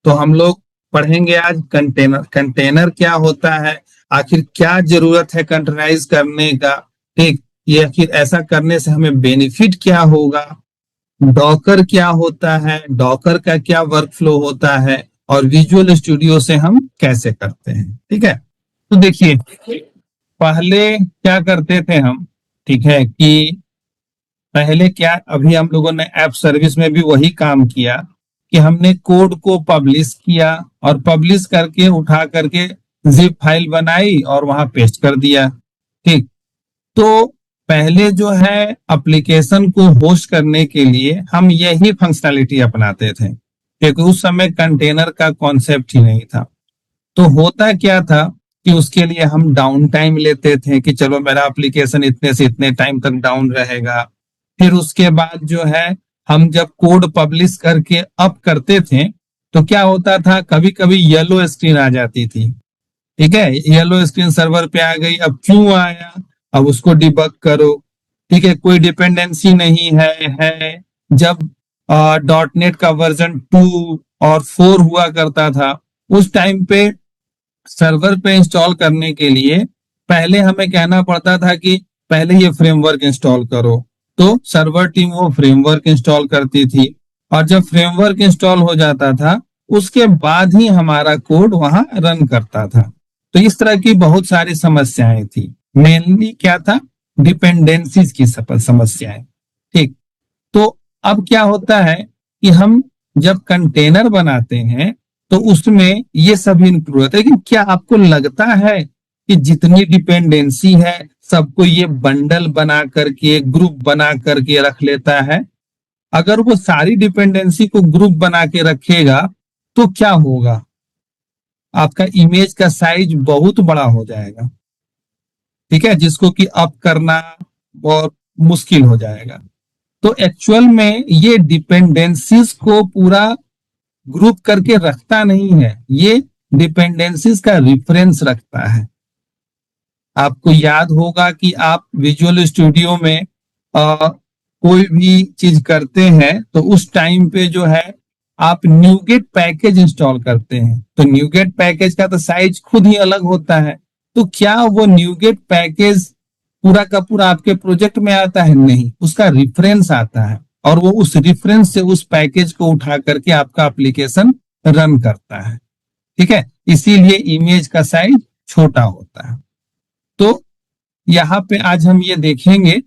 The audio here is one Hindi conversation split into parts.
तो हम लोग पढ़ेंगे आज कंटेनर। कंटेनर क्या होता है, आखिर क्या जरूरत है कंटेनराइज करने का, ठीक, ये आखिर ऐसा करने से हमें बेनिफिट क्या होगा, डॉकर क्या होता है, डॉकर का क्या वर्क फ्लो होता है, और विजुअल स्टूडियो से हम कैसे करते हैं। ठीक है, तो देखिए पहले क्या करते थे हम, ठीक है, कि पहले क्या, अभी हम लोगों ने ऐप सर्विस में भी वही काम किया कि हमने कोड को पब्लिश किया और पब्लिश करके उठा करके जिप फाइल बनाई और वहां पेस्ट कर दिया। ठीक, तो पहले जो है एप्लीकेशन को होस्ट करने के लिए हम यही फंक्शनैलिटी अपनाते थे, क्योंकि उस समय कंटेनर का कॉन्सेप्ट ही नहीं था। तो होता क्या था कि उसके लिए हम डाउन टाइम लेते थे कि चलो मेरा एप्लीकेशन इतने से इतने टाइम तक डाउन रहेगा। फिर उसके बाद जो है हम जब कोड पब्लिश करके अप करते थे तो क्या होता था, कभी कभी येलो स्क्रीन आ जाती थी। ठीक है, येलो स्क्रीन सर्वर पे आ गई, अब क्यों आया, अब उसको डिबग करो। ठीक है, कोई डिपेंडेंसी नहीं है। जब डॉट नेट का वर्जन 2 और 4 हुआ करता था, उस टाइम पे सर्वर पे इंस्टॉल करने के लिए पहले हमें कहना पड़ता था कि पहले ये फ्रेमवर्क इंस्टॉल करो, तो सर्वर टीम वो फ्रेमवर्क इंस्टॉल करती थी। और जब फ्रेमवर्क इंस्टॉल हो जाता था उसके बाद ही हमारा कोड वहां रन करता था। तो इस तरह की बहुत सारी समस्याएं थी, मेनली क्या था, डिपेंडेंसीज की समस्याएं। ठीक, तो अब क्या होता है कि हम जब कंटेनर बनाते हैं तो उसमें ये सभी इंक्लूड होता है। लेकिन क्या आपको लगता है कि जितनी डिपेंडेंसी है सबको ये बंडल बना करके, ग्रुप बना करके रख लेता है? अगर वो सारी डिपेंडेंसी को ग्रुप बना के रखेगा तो क्या होगा, आपका इमेज का साइज बहुत बड़ा हो जाएगा। ठीक है, जिसको कि अप करना बहुत मुश्किल हो जाएगा। तो एक्चुअल में ये डिपेंडेंसीज को पूरा ग्रुप करके रखता नहीं है, ये डिपेंडेंसीज का रेफरेंस रखता है। आपको याद होगा कि आप विजुअल स्टूडियो में कोई भी चीज करते हैं तो उस टाइम पे जो है आप न्यूगेट पैकेज इंस्टॉल करते हैं, तो न्यूगेट पैकेज का तो साइज खुद ही अलग होता है। तो क्या वो न्यूगेट पैकेज पूरा का पूरा आपके प्रोजेक्ट में आता है? नहीं, उसका रेफरेंस आता है और वो उस रेफरेंस से उस पैकेज को उठा करके आपका एप्लीकेशन रन करता है। ठीक है, इसीलिए इमेज का साइज छोटा होता है। तो यहाँ पे आज हम ये देखेंगे।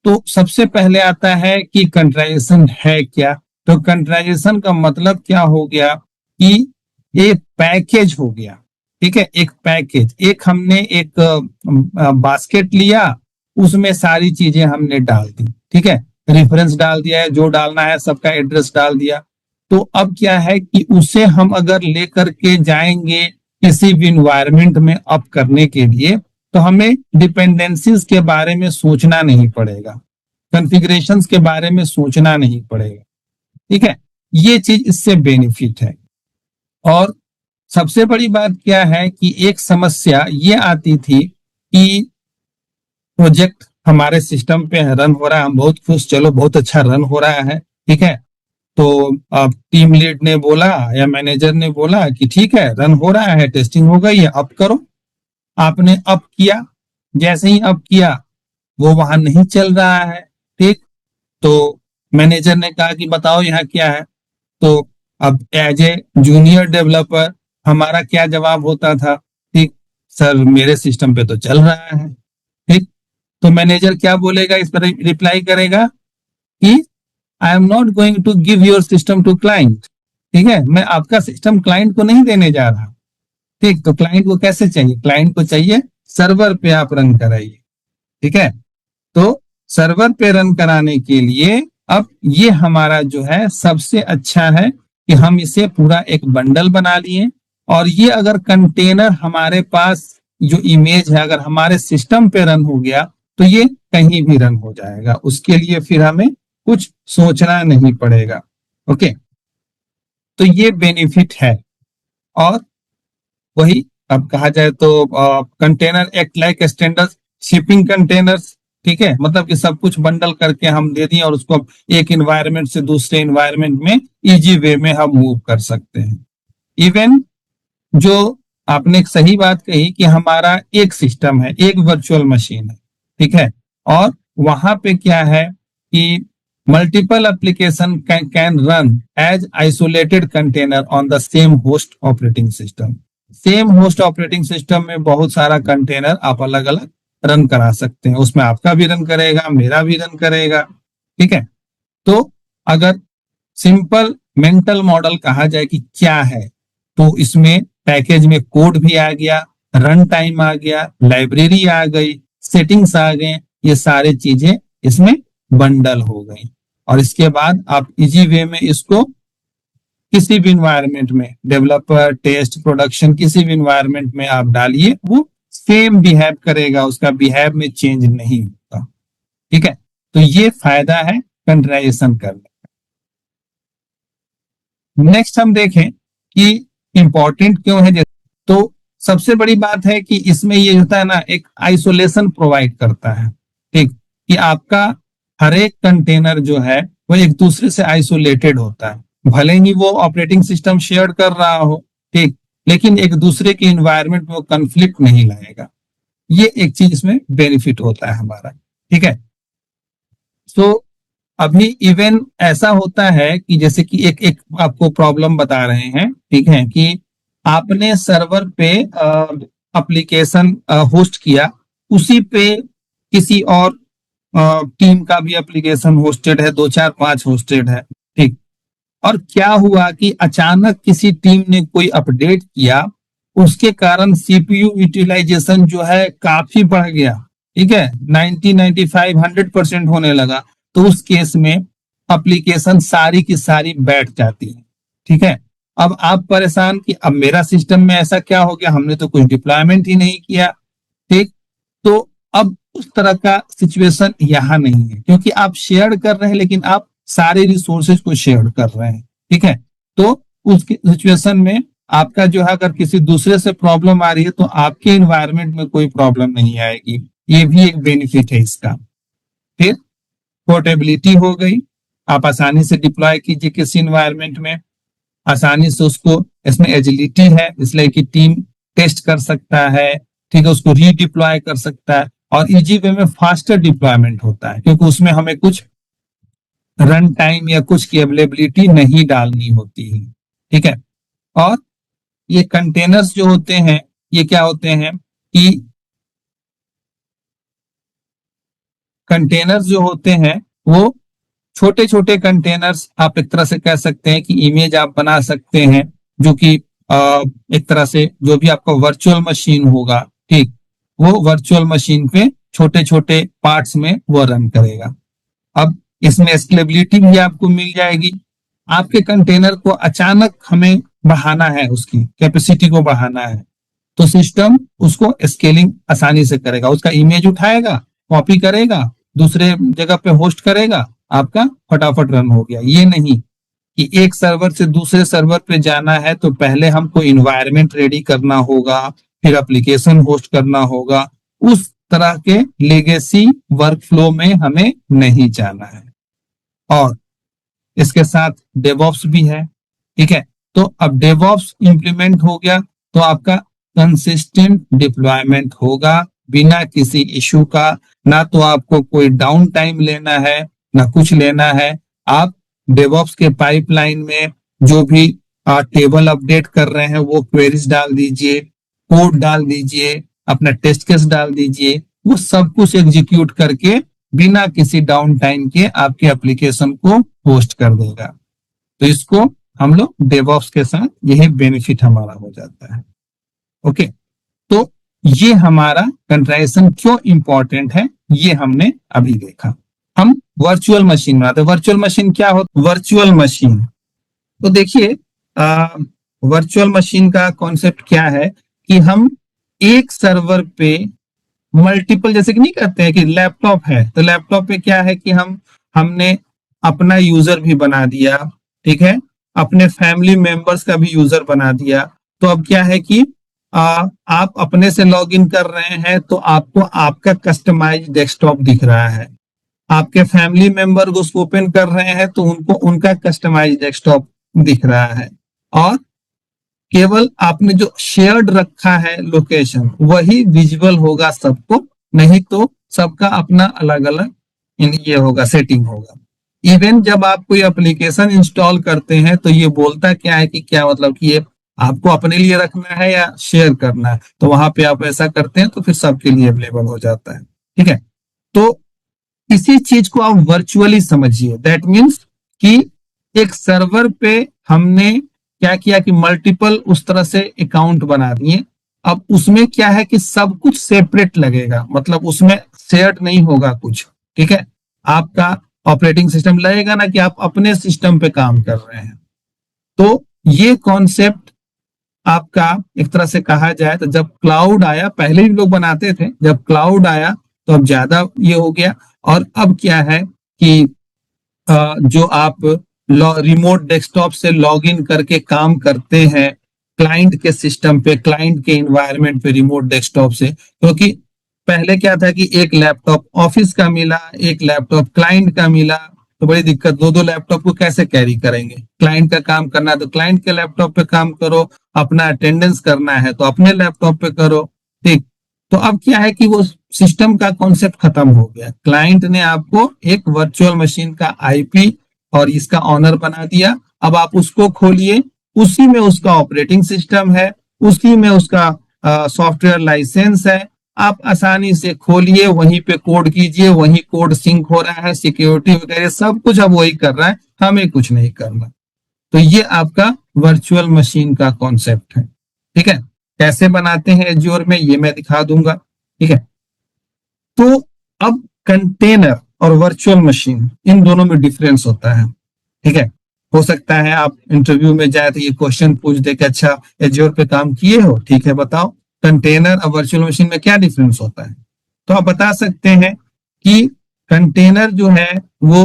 तो सबसे पहले आता है कि कंट्राइजेशन है क्या। तो कंट्राइजेशन का मतलब क्या हो गया कि ये पैकेज हो गया। ठीक है, एक पैकेज, एक हमने एक बास्केट लिया, उसमें सारी चीजें हमने डाल दी। ठीक है, रेफरेंस डाल दिया है, जो डालना है सबका एड्रेस डाल दिया। तो अब क्या है कि उसे हम अगर लेकर के जाएंगे किसी भी इन्वायरमेंट में अप करने के लिए तो हमें डिपेंडेंसीज के बारे में सोचना नहीं पड़ेगा, कॉन्फ़िगरेशंस के बारे में सोचना नहीं पड़ेगा। ठीक है, ये चीज इससे बेनिफिट है। और सबसे बड़ी बात क्या है कि एक समस्या ये आती थी कि प्रोजेक्ट हमारे सिस्टम पे रन हो रहा है, हम बहुत खुश, चलो बहुत अच्छा रन हो रहा है। ठीक है, तो अब टीम लीड ने बोला या मैनेजर ने बोला कि ठीक है रन हो रहा है, टेस्टिंग हो गई है, अब करो। आपने अप किया, जैसे ही अप किया वो वहां नहीं चल रहा है। ठीक, तो मैनेजर ने कहा कि बताओ यहाँ क्या है। तो अब एज ए जूनियर डेवलपर हमारा क्या जवाब होता था, ठीक सर मेरे सिस्टम पे तो चल रहा है। ठीक, तो मैनेजर क्या बोलेगा, इस पर रिप्लाई करेगा कि I am not going to give your system to client. ठीक है, मैं आपका सिस्टम क्लाइंट को नहीं देने जा रहा। ठीक, तो क्लाइंट को कैसे चाहिए, क्लाइंट को चाहिए सर्वर पे आप रन कराइए। ठीक है, तो सर्वर पे रन कराने के लिए अब ये हमारा जो है सबसे अच्छा है कि हम इसे पूरा एक बंडल बना लिए। और ये अगर कंटेनर हमारे पास जो इमेज है अगर हमारे सिस्टम पे रन हो गया तो ये कहीं भी रन हो जाएगा, उसके लिए फिर हमें कुछ सोचना नहीं पड़ेगा। ओके, तो ये बेनिफिट है। और वही अब कहा जाए तो container act like standard shipping containers. ठीक है, मतलब कि सब कुछ बंडल करके हम दे दिए और उसको एक इन्वायरमेंट से दूसरे इन्वायरमेंट में इजी वे में हम मूव कर सकते हैं। इवन जो आपने एक सही बात कही कि हमारा एक सिस्टम है, एक वर्चुअल मशीन है, ठीक है, और वहां पे क्या है कि multiple application can run as isolated container on the same host operating system. Same host operating system में बहुत सारा कंटेनर आप अलग अलग रन करा सकते हैं, उसमें आपका भी रन करेगा, मेरा भी रन करेगा, ठीक है। तो अगर सिंपल मेंटल मॉडल कहा जाए कि क्या है, तो इसमें पैकेज में कोड भी आ गया, रन टाइम आ गया, लाइब्रेरी आ गई, सेटिंग्स आ गए, ये सारे चीजें इसमें बंडल हो गई। और इसके बाद आप इजी वे में इसको किसी भी इन्वायरमेंट में, डेवलपर, टेस्ट, प्रोडक्शन, किसी भी इन्वायरमेंट में आप डालिए, वो सेम बिहेव करेगा, उसका बिहेव में चेंज नहीं होता, ठीक है। तो ये फायदा है कंटेनराइजेशन करने। नेक्स्ट हम देखें कि इंपॉर्टेंट क्यों है। तो सबसे बड़ी बात है कि इसमें ये होता है ना, एक आइसोलेशन प्रोवाइड करता है, ठीक, कि आपका हर एक कंटेनर जो है वो एक दूसरे से आइसोलेटेड होता है, भले ही वो ऑपरेटिंग सिस्टम शेयर कर रहा हो, ठीक, लेकिन एक दूसरे के इन्वायरमेंट में वो कंफ्लिक्ट नहीं लाएगा। ये एक चीज इसमें बेनिफिट होता है हमारा, ठीक है। सो अभी इवन ऐसा होता है कि जैसे कि एक एक आपको प्रॉब्लम बता रहे हैं, ठीक है, कि आपने सर्वर पे एप्लीकेशन होस्ट किया, उसी पे किसी और टीम का भी एप्लीकेशन होस्टेड है, 2 4 5 होस्टेड है, ठीक। और क्या हुआ कि अचानक किसी टीम ने कोई अपडेट किया, उसके कारण सीपीयू यूटिलाइजेशन जो है काफी बढ़ गया, ठीक है, 90 95 100% होने लगा। तो उस केस में एप्लीकेशन सारी की सारी बैठ जाती है, ठीक है। अब आप परेशान कि अब मेरा सिस्टम में ऐसा क्या हो गया, हमने तो कुछ डिप्लॉयमेंट ही नहीं किया, ठीक। तो अब उस तरह का सिचुएशन यहाँ नहीं है, क्योंकि आप शेयर कर रहे हैं लेकिन आप सारे रिसोर्सेज को शेयर कर रहे हैं, ठीक है। तो उस सिचुएशन में आपका जो है, अगर किसी दूसरे से प्रॉब्लम आ रही है तो आपके इन्वायरमेंट में कोई प्रॉब्लम नहीं आएगी। ये भी एक बेनिफिट है इसका। फिर पोर्टेबिलिटी हो गई, आप आसानी से डिप्लॉय कीजिए किसी इन्वायरमेंट में, आसानी से उसको, इसमें एजिलिटी है इसलिए कि टीम टेस्ट कर सकता है, ठीक है, उसको रीडिप्लॉय कर सकता है, और इजी वे में फास्टर डिप्लॉयमेंट होता है, क्योंकि उसमें हमें कुछ रन टाइम या कुछ की अवेलेबिलिटी नहीं डालनी होती है, ठीक है। और ये कंटेनर्स जो होते हैं, ये क्या होते हैं कि कंटेनर्स जो होते हैं वो छोटे छोटे कंटेनर्स, आप एक तरह से कह सकते हैं कि इमेज आप बना सकते हैं, जो कि एक तरह से जो भी आपका वर्चुअल मशीन होगा, ठीक, वो वर्चुअल मशीन पे छोटे छोटे पार्ट्स में वो रन करेगा। अब इसमें स्केलेबिलिटी भी आपको मिल जाएगी। आपके कंटेनर को अचानक हमें बढ़ाना है, उसकी कैपेसिटी को बढ़ाना है, तो सिस्टम उसको स्केलिंग आसानी से करेगा, उसका इमेज उठाएगा, कॉपी करेगा, दूसरे जगह पे होस्ट करेगा, आपका फटाफट रन हो गया। ये नहीं कि एक सर्वर से दूसरे सर्वर पे जाना है तो पहले हमको इन्वायरमेंट रेडी करना होगा, फिर एप्लीकेशन होस्ट करना होगा, उस तरह के लेगेसी वर्कफ्लो में हमें नहीं जाना है। और इसके साथ डेवऑप्स भी है, ठीक है। तो अब डेवऑप्स इंप्लीमेंट हो गया तो आपका कंसिस्टेंट डिप्लॉयमेंट होगा बिना किसी इशू का। ना तो आपको कोई डाउन टाइम लेना है, ना कुछ लेना है। आप डेवऑप्स के पाइपलाइन में जो भी टेबल अपडेट कर रहे हैं वो क्वेरीज डाल दीजिए, कोड डाल दीजिए, अपना टेस्ट केस डाल दीजिए, वो सब कुछ एग्जीक्यूट करके बिना किसी डाउन टाइम के आपके एप्लीकेशन को होस्ट कर देगा। तो इसको हम लोग डेवऑप्स के साथ यही बेनिफिट हमारा हो जाता है। ओके, तो ये हमारा कंट्राइजेशन क्यों इंपॉर्टेंट है ये हमने अभी देखा। हम वर्चुअल मशीन बनाते हैं। वर्चुअल मशीन क्या होता है? वर्चुअल मशीन, तो देखिए वर्चुअल मशीन का कॉन्सेप्ट क्या है कि हम एक सर्वर पे मल्टीपल, जैसे कि नहीं कहते हैं कि लैपटॉप है तो लैपटॉप पे क्या है कि हमने अपना यूजर भी बना दिया, ठीक है, अपने फैमिली मेंबर्स का भी यूजर बना दिया। तो अब क्या है कि आप अपने से लॉग इन कर रहे हैं तो आपको आपका कस्टमाइज डेस्कटॉप दिख रहा है। आपके फैमिली मेंबर उसको ओपन कर रहे हैं तो उनको उनका कस्टमाइज डेस्कटॉप दिख रहा है। और केवल आपने जो शेयर्ड रखा है लोकेशन वही विजुअल होगा सबको, नहीं तो सबका अपना अलग अलग ये होगा, सेटिंग होगा। इवन जब आप कोई एप्लीकेशन इंस्टॉल करते हैं तो ये बोलता क्या है कि क्या मतलब कि ये आपको अपने लिए रखना है या शेयर करना है, तो वहां पे आप ऐसा करते हैं तो फिर सबके लिए अवेलेबल हो जाता है। ठीक है, तो इसी चीज को आप वर्चुअली समझिए। दैट मीन्स कि एक सर्वर पे हमने क्या किया कि मल्टीपल उस तरह से अकाउंट बना दिए। अब उसमें क्या है कि सब कुछ सेपरेट लगेगा, मतलब उसमें शेयर्ड नहीं होगा कुछ। ठीक है, आपका ऑपरेटिंग सिस्टम लगेगा ना कि आप अपने सिस्टम पे काम कर रहे हैं। तो ये कॉन्सेप्ट आपका एक तरह से कहा जाए तो जब क्लाउड आया, पहले भी लोग बनाते थे, जब क्लाउड आया तो अब ज्यादा ये हो गया। और अब क्या है कि जो आप रिमोट डेस्कटॉप से लॉग इन करके काम करते हैं क्लाइंट के सिस्टम पे, क्लाइंट के इन्वायरमेंट पे रिमोट डेस्कटॉप से, क्योंकि पहले क्या था कि एक लैपटॉप ऑफिस का मिला, एक लैपटॉप क्लाइंट का मिला, तो बड़ी दिक्कत, दो दो लैपटॉप को कैसे कैरी करेंगे। क्लाइंट का काम करना है तो क्लाइंट के लैपटॉप पे काम करो, अपना अटेंडेंस करना है तो अपने लैपटॉप पे करो। ठीक, तो अब क्या है कि वो सिस्टम का कॉन्सेप्ट खत्म हो गया। क्लाइंट ने आपको एक वर्चुअल मशीन का आईपी और इसका ऑनर बना दिया। अब आप उसको खोलिए, उसी में उसका ऑपरेटिंग सिस्टम है, उसी में उसका सॉफ्टवेयर लाइसेंस है। आप आसानी से खोलिए, वहीं पे कोड कीजिए, वहीं कोड सिंक हो रहा है, सिक्योरिटी वगैरह सब कुछ अब वही कर रहा है, हमें कुछ नहीं करना। तो ये आपका वर्चुअल मशीन का कॉन्सेप्ट है। ठीक है, कैसे बनाते हैं एज्योर में ये मैं दिखा दूंगा। ठीक है, तो अब कंटेनर और वर्चुअल मशीन इन दोनों में डिफरेंस होता है। ठीक है, हो सकता है आप इंटरव्यू में जाए तो ये क्वेश्चन पूछ दे कि अच्छा एज्योर पे काम किए हो, ठीक है बताओ कंटेनर और वर्चुअल मशीन में क्या डिफरेंस होता है। तो आप बता सकते हैं कि कंटेनर जो है वो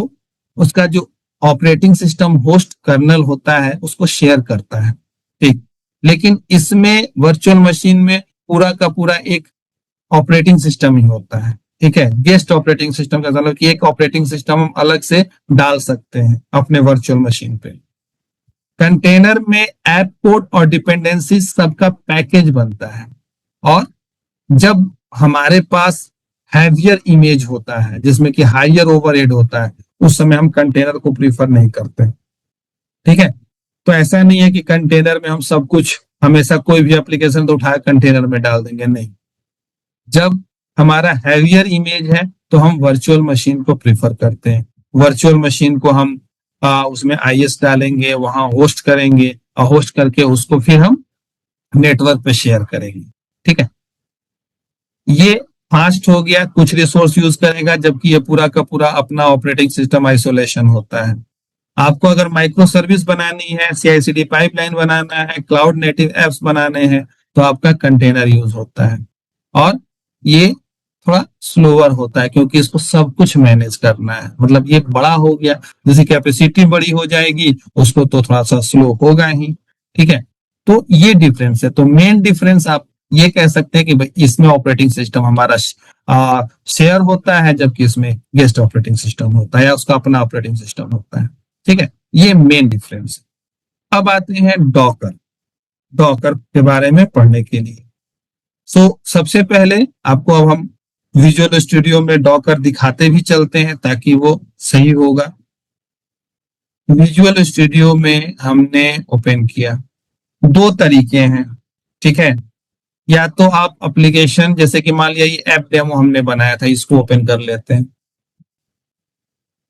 उसका जो ऑपरेटिंग सिस्टम होस्ट कर्नल होता है उसको शेयर करता है। ठीक, लेकिन इसमें वर्चुअल मशीन में पूरा का पूरा एक ऑपरेटिंग सिस्टम ही होता है। ठीक है, गेस्ट ऑपरेटिंग सिस्टम का मतलब कि एक ऑपरेटिंग सिस्टम हम अलग से डाल सकते हैं अपने वर्चुअल मशीन पे। कंटेनर में ऐप कोड और डिपेंडेंसी सबका पैकेज बनता है। और जब हमारे पास हैवियर इमेज होता है जिसमें कि हायर ओवरहेड होता है, उस समय हम कंटेनर को प्रीफर नहीं करते। ठीक है, तो ऐसा नहीं है कि कंटेनर में हम सब कुछ हमेशा कोई भी एप्लीकेशन तो उठाकर कंटेनर में डाल देंगे, नहीं। जब हमारा हैवियर इमेज है तो हम वर्चुअल मशीन को प्रेफर करते हैं। वर्चुअल मशीन को हम उसमें आईएस डालेंगे, वहां होस्ट करेंगे और होस्ट करके उसको फिर हम नेटवर्क पे शेयर करेंगे। ठीक है, ये फास्ट हो गया, कुछ रिसोर्स यूज करेगा, जबकि ये पूरा का पूरा अपना ऑपरेटिंग सिस्टम आइसोलेशन होता है। आपको अगर माइक्रो सर्विस बनानी है, सीआईसीडी पाइपलाइन बनाना है, क्लाउड नेटिव एप्स बनाने हैं, तो आपका कंटेनर यूज होता है। और ये थोड़ा स्लोअर होता है क्योंकि इसको सब कुछ मैनेज करना है, मतलब ये बड़ा हो गया, जैसे कैपेसिटी बड़ी हो जाएगी उसको तो थोड़ा सा स्लो होगा ही। ठीक है, तो ये डिफरेंस है। तो मेन डिफरेंस आप ये कह सकते हैं कि भाई इसमें ऑपरेटिंग सिस्टम हमारा शेयर होता है, जबकि इसमें गेस्ट ऑपरेटिंग सिस्टम होता है या उसका अपना ऑपरेटिंग सिस्टम होता है। ठीक है, ये मेन डिफरेंस है। अब आते हैं डॉकर। डॉकर के बारे में पढ़ने के लिए सबसे पहले आपको अब हम विजुअल स्टूडियो में डॉकर दिखाते भी चलते हैं ताकि वो सही होगा। विजुअल स्टूडियो में हमने ओपन किया, दो तरीके हैं। ठीक है, या तो आप एप्लीकेशन जैसे कि मान लिया ये ऐप डेमो हमने बनाया था, इसको ओपन कर लेते हैं।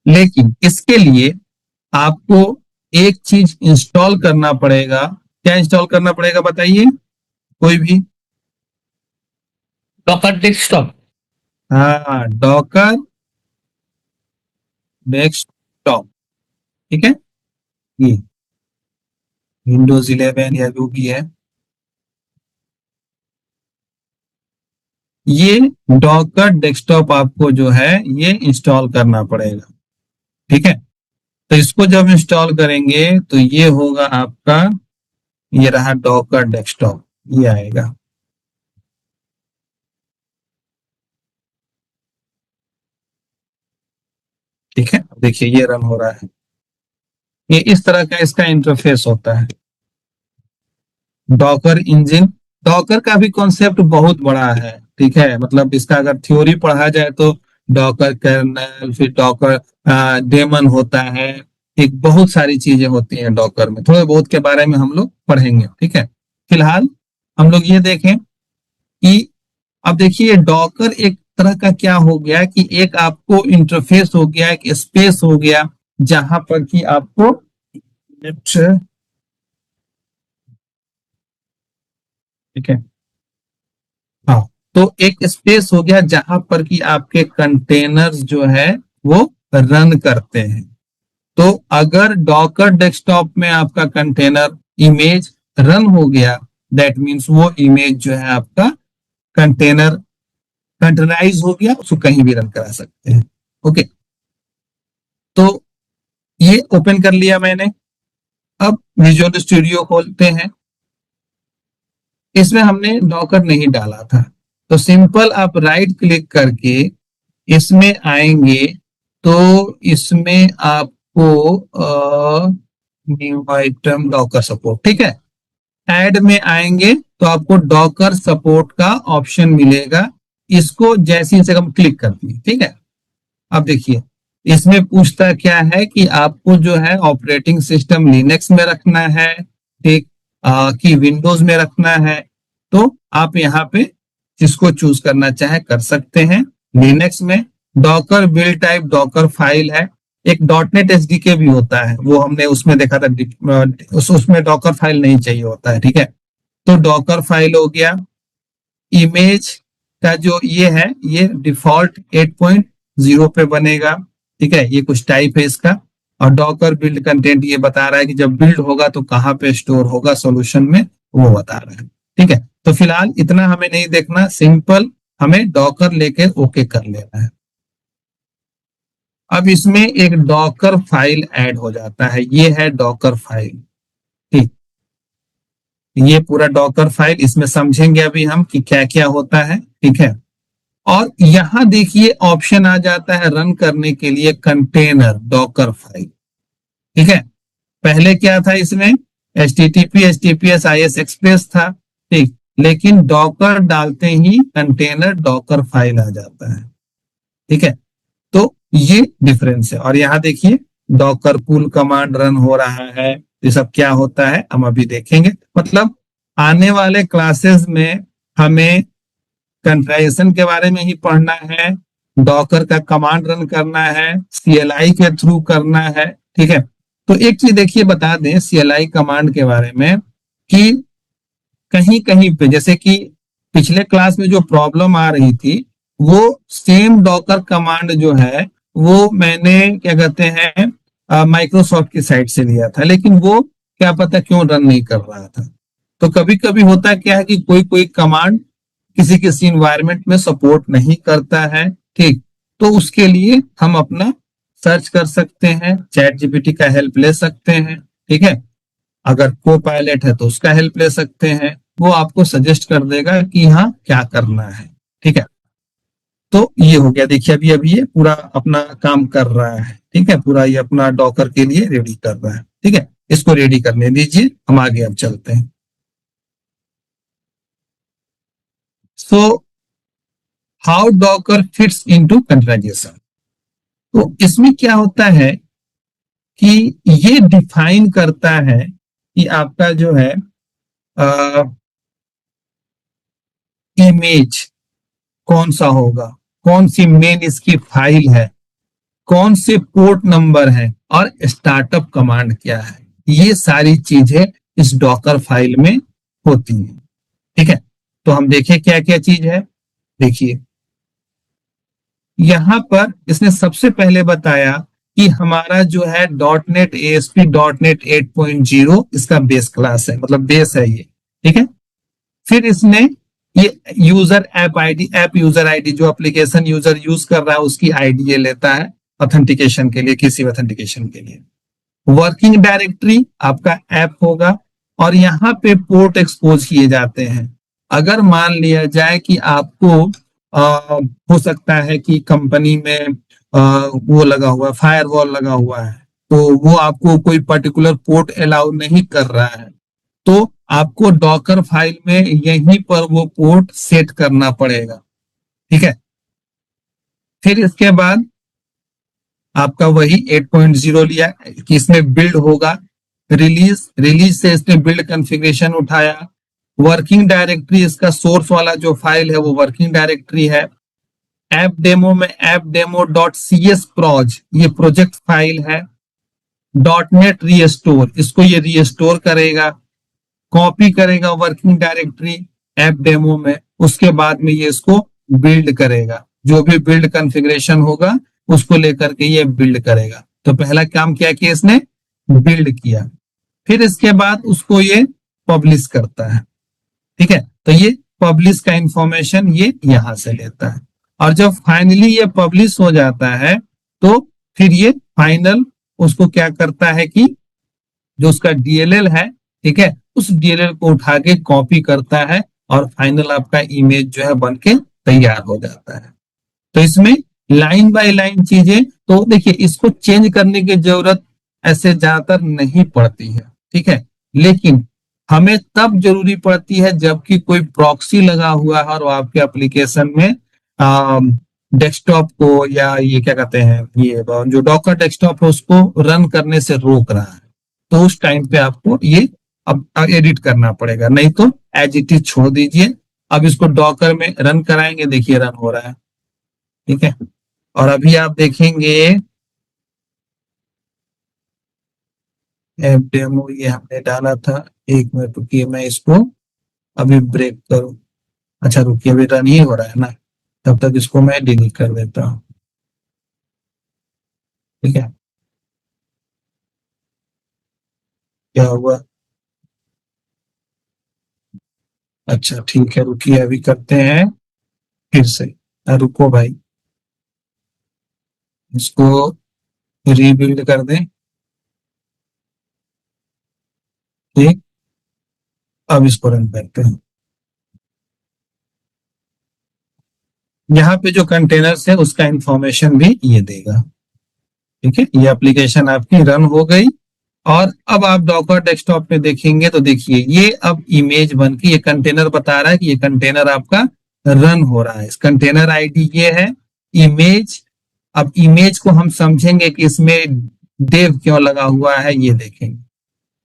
लेकिन इसके लिए आपको एक चीज इंस्टॉल करना पड़ेगा। क्या इंस्टॉल करना पड़ेगा बताइए कोई भी। Docker desktop. हाँ, डॉकर डेस्कटॉप। ठीक है, ये विंडोज 11 या जो भी है, ये डॉकर डेस्कटॉप आपको जो है ये इंस्टॉल करना पड़ेगा। ठीक है, तो इसको जब इंस्टॉल करेंगे तो ये होगा आपका, ये रहा डॉकर डेस्कटॉप, ये आएगा। ठीक है, देखिए ये रन हो रहा है। ये इस तरह का इसका इंटरफेस होता है। डॉकर इंजन, डॉकर का भी कॉन्सेप्ट बहुत बड़ा है। ठीक है, मतलब इसका अगर थ्योरी पढ़ा जाए तो डॉकर कर्नल, फिर डॉकर डेमन होता है। एक बहुत सारी चीजें होती हैं डॉकर में, थोड़े बहुत के बारे में हम लोग पढ़ेंगे। ठीक है, फिलहाल हम लोग ये देखें कि अब देखिए डॉकर एक तरह का क्या हो गया कि एक आपको इंटरफेस हो गया, एक स्पेस हो गया, जहां पर कि आपको ठीक है, हाँ, तो एक स्पेस हो गया जहां पर कि आपके कंटेनर्स जो है वो रन करते हैं। तो अगर डॉकर डेस्कटॉप में आपका कंटेनर इमेज रन हो गया, दैट मीन्स वो इमेज जो है आपका कंटेनर कंटेनराइज हो गया, उसको कहीं भी रन करा सकते हैं। ओके, तो ये ओपन कर लिया मैंने। अब विजुअल स्टूडियो खोलते हैं। इसमें हमने डॉकर नहीं डाला था, तो सिंपल आप राइट क्लिक करके इसमें आएंगे, तो इसमें आपको न्यू आइटम डॉकर सपोर्ट, ठीक है, ऐड में आएंगे तो आपको डॉकर सपोर्ट का ऑप्शन मिलेगा। इसको जैसे ही हम क्लिक करते हैं, ठीक है, अब देखिए इसमें पूछता क्या है कि आपको जो है ऑपरेटिंग सिस्टम लिनक्स में रखना है, ठीक, कि विंडोज में रखना है। तो आप यहाँ पे जिसको चूज करना चाहे कर सकते हैं। लिनक्स में Docker build type Docker file है। एक डॉटनेट एसडीके भी होता है, वो हमने उसमें देखा था, उसमें डॉकर फाइल नहीं चाहिए होता है। ठीक है, तो डॉकर फाइल हो गया। इमेज का जो ये है, ये डिफॉल्ट 8.0 पे बनेगा। ठीक है, ये कुछ टाइप है इसका। और डॉकर बिल्ड कंटेंट ये बता रहा है कि जब बिल्ड होगा तो कहाँ पे स्टोर होगा सॉल्यूशन में, वो बता रहा है। ठीक है, तो फिलहाल इतना हमें नहीं देखना, सिंपल हमें डॉकर लेके ओके कर लेना है। अब इसमें एक डॉकर फाइल ऐड हो जाता है, ये है डॉकर फाइल। ठीक, ये पूरा डॉकर फाइल, इसमें समझेंगे अभी हम कि क्या क्या होता है। ठीक है, और यहां देखिए ऑप्शन आ जाता है रन करने के लिए कंटेनर डॉकर फाइल। ठीक है, पहले क्या था इसमें, HTTP HTTPS IS एक्सप्रेस था। ठीक, लेकिन डॉकर डालते ही कंटेनर डॉकर फाइल आ जाता है। ठीक है, तो ये डिफरेंस है। और यहाँ देखिए डॉकर पुल कमांड रन हो रहा है। ये सब क्या होता है हम अभी देखेंगे। मतलब आने वाले क्लासेस में हमें कंट्राइजेशन के बारे में ही पढ़ना है, डॉकर का कमांड रन करना है, CLI के थ्रू करना है। ठीक है, तो एक चीज देखिए बता दें CLI कमांड के बारे में कि कहीं कहीं पे जैसे कि पिछले क्लास में जो प्रॉब्लम आ रही थी, वो सेम डॉकर कमांड जो है वो मैंने क्या कहते हैं माइक्रोसॉफ्ट की साइट से लिया था, लेकिन वो क्या पता क्यों रन नहीं कर रहा था। तो कभी कभी होता क्या है कि कोई कोई कमांड किसी किसी इन्वायरमेंट में सपोर्ट नहीं करता है। ठीक, तो उसके लिए हम अपना सर्च कर सकते हैं, चैट जीपीटी का हेल्प ले सकते हैं। ठीक है, अगर को पायलट है तो उसका हेल्प ले सकते हैं, वो आपको सजेस्ट कर देगा कि हाँ क्या करना है। ठीक है, तो ये हो गया, देखिए अभी अभी ये पूरा अपना काम कर रहा है। ठीक है, पूरा ये अपना डॉकर के लिए रेडी कर रहा है। ठीक है, इसको रेडी करने दीजिए, हम आगे अब चलते हैं। So how Docker fits into containerization. तो इसमें क्या होता है कि ये डिफाइन करता है कि आपका जो है इमेज कौन सा होगा, कौन सी मेन इसकी फाइल है, कौन से पोर्ट नंबर है, और स्टार्टअप कमांड क्या है। ये सारी चीजें इस डॉकर फाइल में होती हैं। ठीक है, तो हम देखें क्या क्या चीज है। देखिए यहां पर इसने सबसे पहले बताया कि हमारा जो है .NET ASP.NET 8.0 इसका बेस क्लास है, मतलब बेस है ये। ठीक है, फिर इसने ये user app ID, app user ID, जो एप्लीकेशन यूजर यूज कर रहा है उसकी आईडी ये लेता है ऑथेंटिकेशन के लिए, किसी ऑथेंटिकेशन के लिए। वर्किंग डायरेक्टरी आपका ऐप होगा, और यहाँ पे पोर्ट एक्सपोज किए जाते हैं। अगर मान लिया जाए कि आपको हो सकता है कि कंपनी में वो लगा हुआ है, फायरवॉल लगा हुआ है, तो वो आपको कोई पर्टिकुलर पोर्ट अलाउ नहीं कर रहा है, तो आपको डॉकर फाइल में यहीं पर वो पोर्ट सेट करना पड़ेगा। ठीक है। फिर इसके बाद आपका वही 8.0 लिया कि इसमें बिल्ड होगा, रिलीज रिलीज से इसने बिल्ड कॉन्फ़िगरेशन उठाया, वर्किंग डायरेक्टरी इसका सोर्स वाला जो फाइल है वो वर्किंग डायरेक्टरी है। ऐप डेमो में app demo dot C S proj ये प्रोजेक्ट फाइल है। डॉट नेट रीस्टोर इसको ये रीस्टोर करेगा, कॉपी करेगा वर्किंग डायरेक्टरी ऐप डेमो में, उसके बाद में ये इसको बिल्ड करेगा, जो भी बिल्ड कॉन्फ़िगरेशन होगा उसको लेकर के ये बिल्ड करेगा। तो पहला काम क्या किया इसने, बिल्ड किया। फिर इसके बाद उसको ये पब्लिश करता है। ठीक है, तो ये पब्लिश का इंफॉर्मेशन ये यहां से लेता है, और जब फाइनली ये पब्लिश हो जाता है तो फिर ये फाइनल उसको क्या करता है कि जो उसका डीएलएल है, ठीक है, उस डीएलएल को उठा के कॉपी करता है और फाइनल आपका इमेज जो है बन के तैयार हो जाता है। तो इसमें लाइन बाय लाइन चीजें, तो देखिए इसको चेंज करने की जरूरत ऐसे ज्यादातर नहीं पड़ती है। ठीक है, लेकिन हमें तब जरूरी पड़ती है जबकि कोई प्रॉक्सी लगा हुआ है और वो आपके एप्लीकेशन में डेस्कटॉप को या ये क्या कहते हैं, ये जो डॉकर डेस्कटॉप है उसको रन करने से रोक रहा है, तो उस टाइम पे आपको ये अब एडिट करना पड़ेगा, नहीं तो एज इट इज छोड़ दीजिए। अब इसको डॉकर में रन कराएंगे, देखिए रन हो रहा है। ठीक है, और अभी आप देखेंगे ऐप डेमो ये हमने डाला था, 1 मिनट रुकिए मैं इसको अभी ब्रेक करूं। अच्छा रुकिए, अभी रन ही हो रहा है ना, तब तक इसको मैं डिलीट कर देता हूँ। ठीक है, क्या हुआ, अच्छा ठीक है रुकिए अभी करते हैं फिर से। रुको भाई, इसको रीबिल्ड कर दें। ठीक, अब इसको रन करते हैं। यहाँ पे जो कंटेनर्स है उसका इंफॉर्मेशन भी ये देगा। ठीक है, ये एप्लीकेशन आपकी रन हो गई, और अब आप डॉकर डेस्कटॉप पे देखेंगे तो देखिए ये अब इमेज बन के ये कंटेनर बता रहा है कि ये कंटेनर आपका रन हो रहा है। इस कंटेनर आईडी ये है इमेज। अब इमेज को हम समझेंगे कि इसमें डेव क्यों लगा हुआ है, ये देखेंगे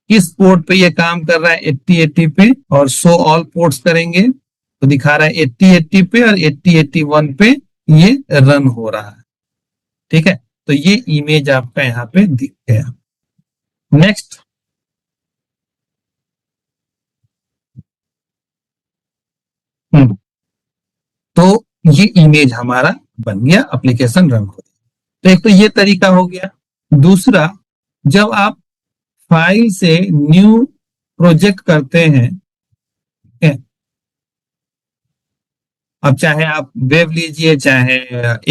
किस पोर्ट पे ये काम कर रहा है, 8080 पे, और शो ऑल पोर्ट्स करेंगे तो दिखा रहा है 8080 पे और 8081 पे ये रन हो रहा है। ठीक है, तो ये इमेज आपका यहाँ पे दिख गया। नेक्स्ट, तो ये इमेज हमारा बन गया, एप्लीकेशन रन हो गया। तो एक तो ये तरीका हो गया। दूसरा, जब आप फाइल से न्यू प्रोजेक्ट करते हैं, अब चाहे आप वेब लीजिए चाहे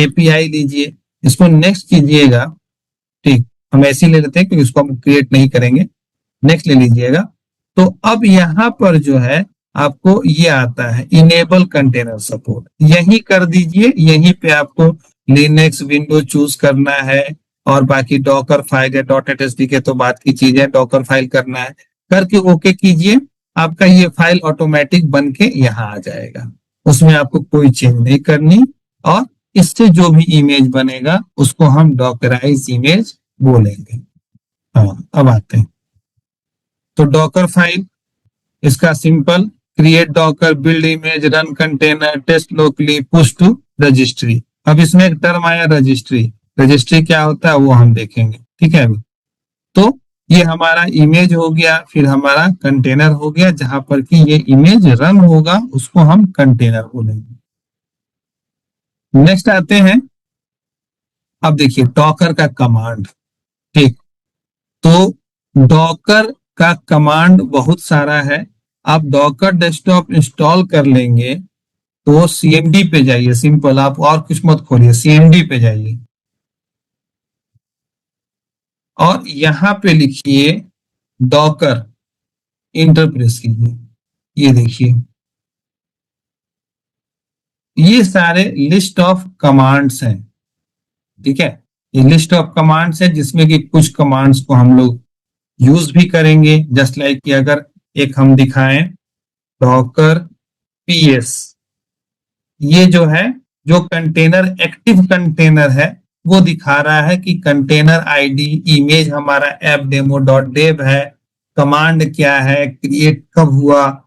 एपीआई लीजिए, इसको नेक्स्ट कीजिएगा। ठीक, हम ऐसे ही ले लेते हैं क्योंकि इसको हम क्रिएट नहीं करेंगे, नेक्स्ट ले लीजिएगा। तो अब यहाँ पर जो है आपको ये आता है इनेबल कंटेनर सपोर्ट, यही कर दीजिए। यहीं पे आपको लिनक्स विंडो चूज करना है, और बाकी डॉकर फाइल है, डॉट एट एस डी के तो बात की चीज है, डॉकर फाइल करना है, करके ओके कीजिए। आपका ये फाइल ऑटोमेटिक बन के यहाँ आ जाएगा, उसमें आपको कोई चेंज नहीं करनी, और इससे जो भी इमेज बनेगा उसको हम डॉकराइज इमेज बोलेंगे। हाँ, अब आते हैं तो डॉकर फाइल, इसका simple create Docker build image run container test locally push to registry. अब इसमें एक टर्म आया रजिस्ट्री, रजिस्ट्री क्या होता है वो हम देखेंगे। ठीक है, अभी तो ये हमारा इमेज हो गया, फिर हमारा कंटेनर हो गया, जहां पर कि ये इमेज रन होगा उसको हम कंटेनर बोलेंगे। नेक्स्ट आते हैं, अब देखिए डॉकर का कमांड। ठीक, तो डॉकर का कमांड बहुत सारा है। आप डॉकर डेस्कटॉप इंस्टॉल कर लेंगे तो सीएमडी पे जाइए, सिंपल, आप और कुछ मत खोलिए, सीएमडी पे जाइए और यहां पे लिखिए डॉकर, इंटर प्रेस कीजिए। ये देखिए ये सारे लिस्ट ऑफ कमांड्स हैं, ठीक है। ये लिस्ट ऑफ कमांड्स है जिसमें कि कुछ कमांड्स को हम लोग यूज भी करेंगे, जस्ट लाइक कि अगर एक हम दिखाएं डॉकर पीएस, ये जो है, जो कंटेनर एक्टिव कंटेनर है वो दिखा रहा है कि कंटेनर आईडी, इमेज हमारा ऐप डेमो डॉट डेव है, कमांड क्या है, क्रिएट कब हुआ,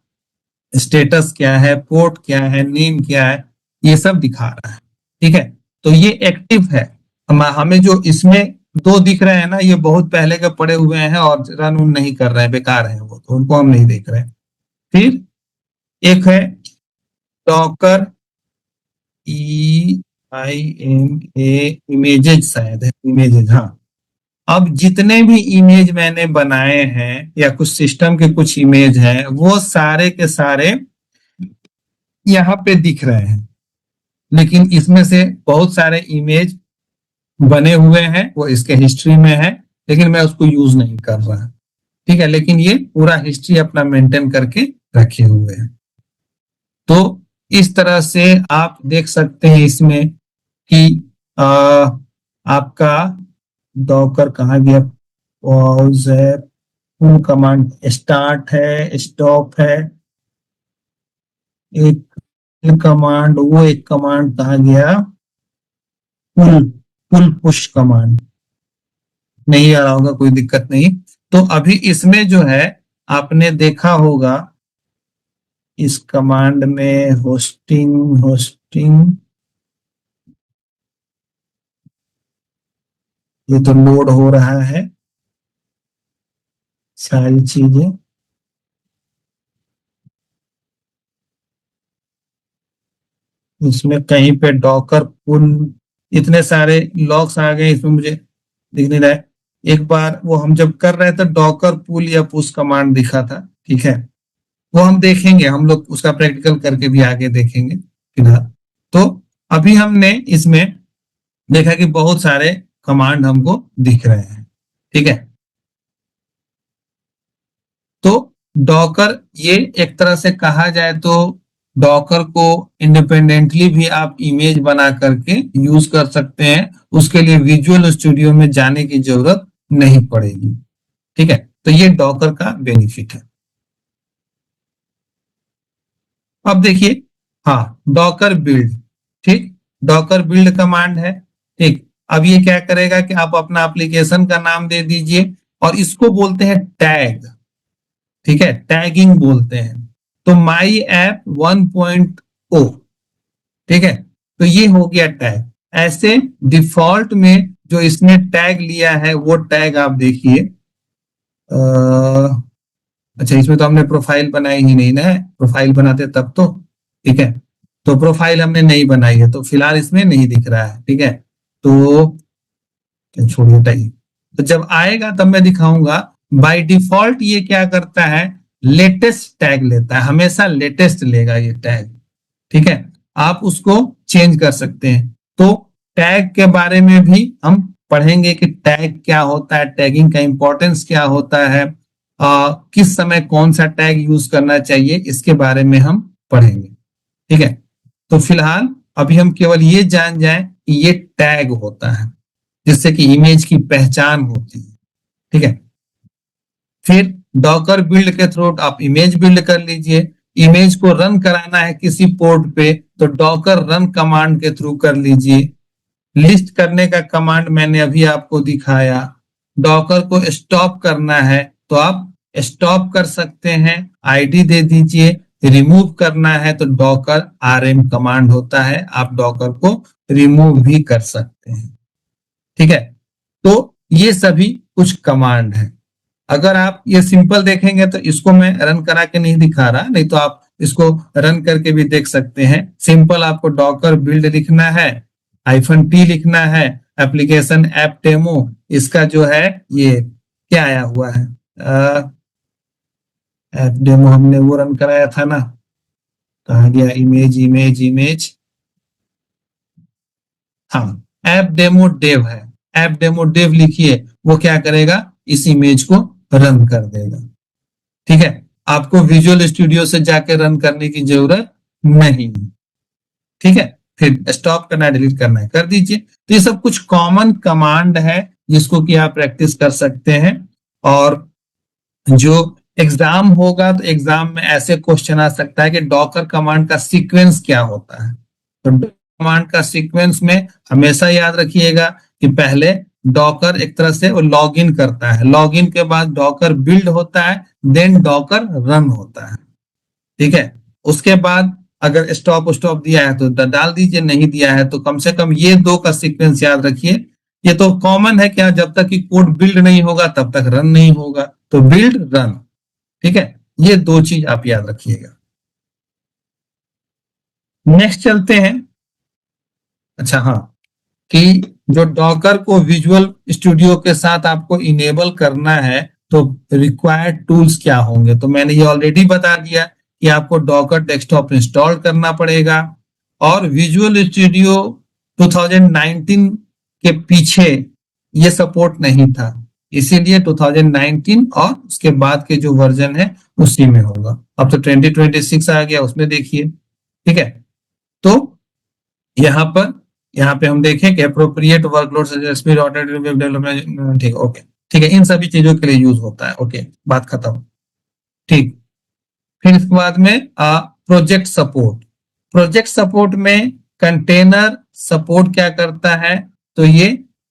स्टेटस क्या है, पोर्ट क्या है, नेम क्या है, ये सब दिखा रहा है, ठीक है। तो ये एक्टिव है। हमें जो इसमें दो दिख रहे हैं ना, ये बहुत पहले के पड़े हुए हैं और रन नहीं कर रहे हैं, बेकार है वो, तो उनको हम नहीं देख रहे हैं। फिर एक है डॉकर इमेजेज, शायद है इमेजेज, हाँ। अब जितने भी इमेज मैंने बनाए हैं या कुछ सिस्टम के कुछ इमेज हैं, वो सारे के सारे यहाँ पे दिख रहे हैं, लेकिन इसमें से बहुत सारे इमेज बने हुए हैं, वो इसके हिस्ट्री में है, लेकिन मैं उसको यूज नहीं कर रहा, ठीक है। लेकिन ये पूरा हिस्ट्री अपना मेंटेन करके रखे हुए हैं। तो इस तरह से आप देख सकते हैं इसमें कि आपका डॉकर कहाँ गया, पॉज है, फुल कमांड स्टार्ट है, स्टॉप है, एक कमांड, वो एक कमांड कहाँ गया, पुल, पुल पुश कमांड, नहीं आ रहा होगा, कोई दिक्कत नहीं। तो अभी इसमें जो है आपने देखा होगा, इस कमांड में होस्टिंग होस्टिंग, ये तो लोड हो रहा है सारी चीजें, इसमें कहीं पे डॉकर पुल, इतने सारे लॉग्स आ गए इसमें, मुझे दिख नहीं रहा है। एक बार वो हम जब कर रहे थे डॉकर पुल या पुश कमांड दिखा था, ठीक है, वो हम देखेंगे, हम लोग उसका प्रैक्टिकल करके भी आगे देखेंगे फिलहाल। तो अभी हमने इसमें देखा कि बहुत सारे कमांड हमको दिख रहे हैं, ठीक है। तो डॉकर, ये एक तरह से कहा जाए तो डॉकर को इंडिपेंडेंटली भी आप इमेज बना करके यूज कर सकते हैं, उसके लिए विजुअल स्टूडियो में जाने की जरूरत नहीं पड़ेगी, ठीक है। तो ये डॉकर का बेनिफिट है। अब देखिए, हाँ, डॉकर बिल्ड, ठीक, डॉकर बिल्ड कमांड है, ठीक। अब ये क्या करेगा कि आप अपना एप्लीकेशन का नाम दे दीजिए और इसको बोलते हैं टैग, ठीक है, टैगिंग बोलते हैं। तो माई ऐप 1.0, ठीक है, तो ये हो गया टैग। ऐसे डिफॉल्ट में जो इसने टैग लिया है वो टैग आप देखिए, अच्छा, इसमें तो हमने प्रोफाइल बनाई ही नहीं ना, प्रोफाइल बनाते तब तो, ठीक है। तो प्रोफाइल हमने नहीं बनाई है, तो फिलहाल इसमें नहीं दिख रहा है, ठीक है। तो छोड़िए, हटाइए, तो जब आएगा तब मैं दिखाऊंगा। बाय डिफॉल्ट ये क्या करता है, लेटेस्ट टैग लेता है, हमेशा लेटेस्ट लेगा ये टैग, ठीक है। आप उसको चेंज कर सकते हैं। तो टैग के बारे में भी हम पढ़ेंगे कि टैग क्या होता है, टैगिंग का इंपॉर्टेंस क्या होता है, किस समय कौन सा टैग यूज करना चाहिए, इसके बारे में हम पढ़ेंगे, ठीक है। तो फिलहाल अभी हम केवल ये जान जाएं कि ये टैग होता है, जिससे कि इमेज की पहचान होती है, ठीक है। फिर डॉकर बिल्ड के थ्रू आप इमेज बिल्ड कर लीजिए। इमेज को रन कराना है किसी पोर्ट पे, तो डॉकर रन कमांड के थ्रू कर लीजिए। लिस्ट करने का कमांड मैंने अभी आपको दिखाया। डॉकर को स्टॉप करना है तो आप स्टॉप कर सकते हैं, आईडी दे दीजिए। रिमूव करना है तो डॉकर आरएम कमांड होता है, आप डॉकर को रिमूव भी कर सकते हैं, ठीक है। तो ये सभी कुछ कमांड है। अगर आप ये सिंपल देखेंगे तो इसको मैं रन करा के नहीं दिखा रहा, नहीं तो आप इसको रन करके भी देख सकते हैं। सिंपल आपको डॉकर बिल्ड लिखना है, -t लिखना है, एप्लीकेशन ऐप डेमो, इसका जो है ये क्या आया हुआ है, ऐप डेमो हमने वो रन कराया था ना, कहा गया, इमेज इमेज इमेज, हाँ, ऐप डेमो डेव है, ऐप डेमो डेव लिखिए, वो क्या करेगा, इस इमेज को रन कर देगा, ठीक है। आपको विजुअल स्टूडियो से जाके रन करने की जरूरत नहीं है, ठीक है, फिर स्टॉप करना है, डिलीट करना है, कर दीजिए। तो ये सब कुछ कॉमन कमांड है जिसको कि आप प्रैक्टिस कर सकते हैं। और जो एग्जाम होगा तो एग्जाम में ऐसे क्वेश्चन आ सकता है कि डॉकर कमांड का सीक्वेंस क्या होता है। तो कमांड का सीक्वेंस में हमेशा याद रखिएगा कि पहले डॉकर एक तरह से वो लॉग इन करता है, लॉग इन के बाद डॉकर बिल्ड होता है, देन डॉकर रन होता है। ठीक है, उसके बाद अगर स्टॉप स्टॉप दिया है तो डाल दीजिए, नहीं दिया है तो कम से कम ये दो का सीक्वेंस याद रखिए। ये तो कॉमन है क्या, जब तक कि कोड बिल्ड नहीं होगा तब तक रन नहीं होगा, तो बिल्ड रन। ठीक है, ये दो चीज आप याद रखिएगा। नेक्स्ट चलते हैं। अच्छा हाँ, कि जो डॉकर को विजुअल स्टूडियो के साथ आपको इनेबल करना है तो रिक्वायर्ड टूल्स क्या होंगे, तो मैंने ये ऑलरेडी बता दिया कि आपको डॉकर डेस्कटॉप इंस्टॉल करना पड़ेगा। और विजुअल स्टूडियो 2019 के पीछे ये सपोर्ट नहीं था, इसीलिए 2019 और उसके बाद के जो वर्जन है उसी में होगा। अब तो 2026 आ गया, उसमें देखिए। ठीक है, तो यहाँ पे हम देखें कि अप्रोप्रिएट वर्कलोड वेब डेवलपमेंट, ठीक, ओके, ठीक है, इन सभी चीजों के लिए यूज होता है। ओके, बात खत्म। ठीक, फिर इसके बाद में प्रोजेक्ट सपोर्ट। प्रोजेक्ट सपोर्ट में कंटेनर सपोर्ट क्या करता है, तो ये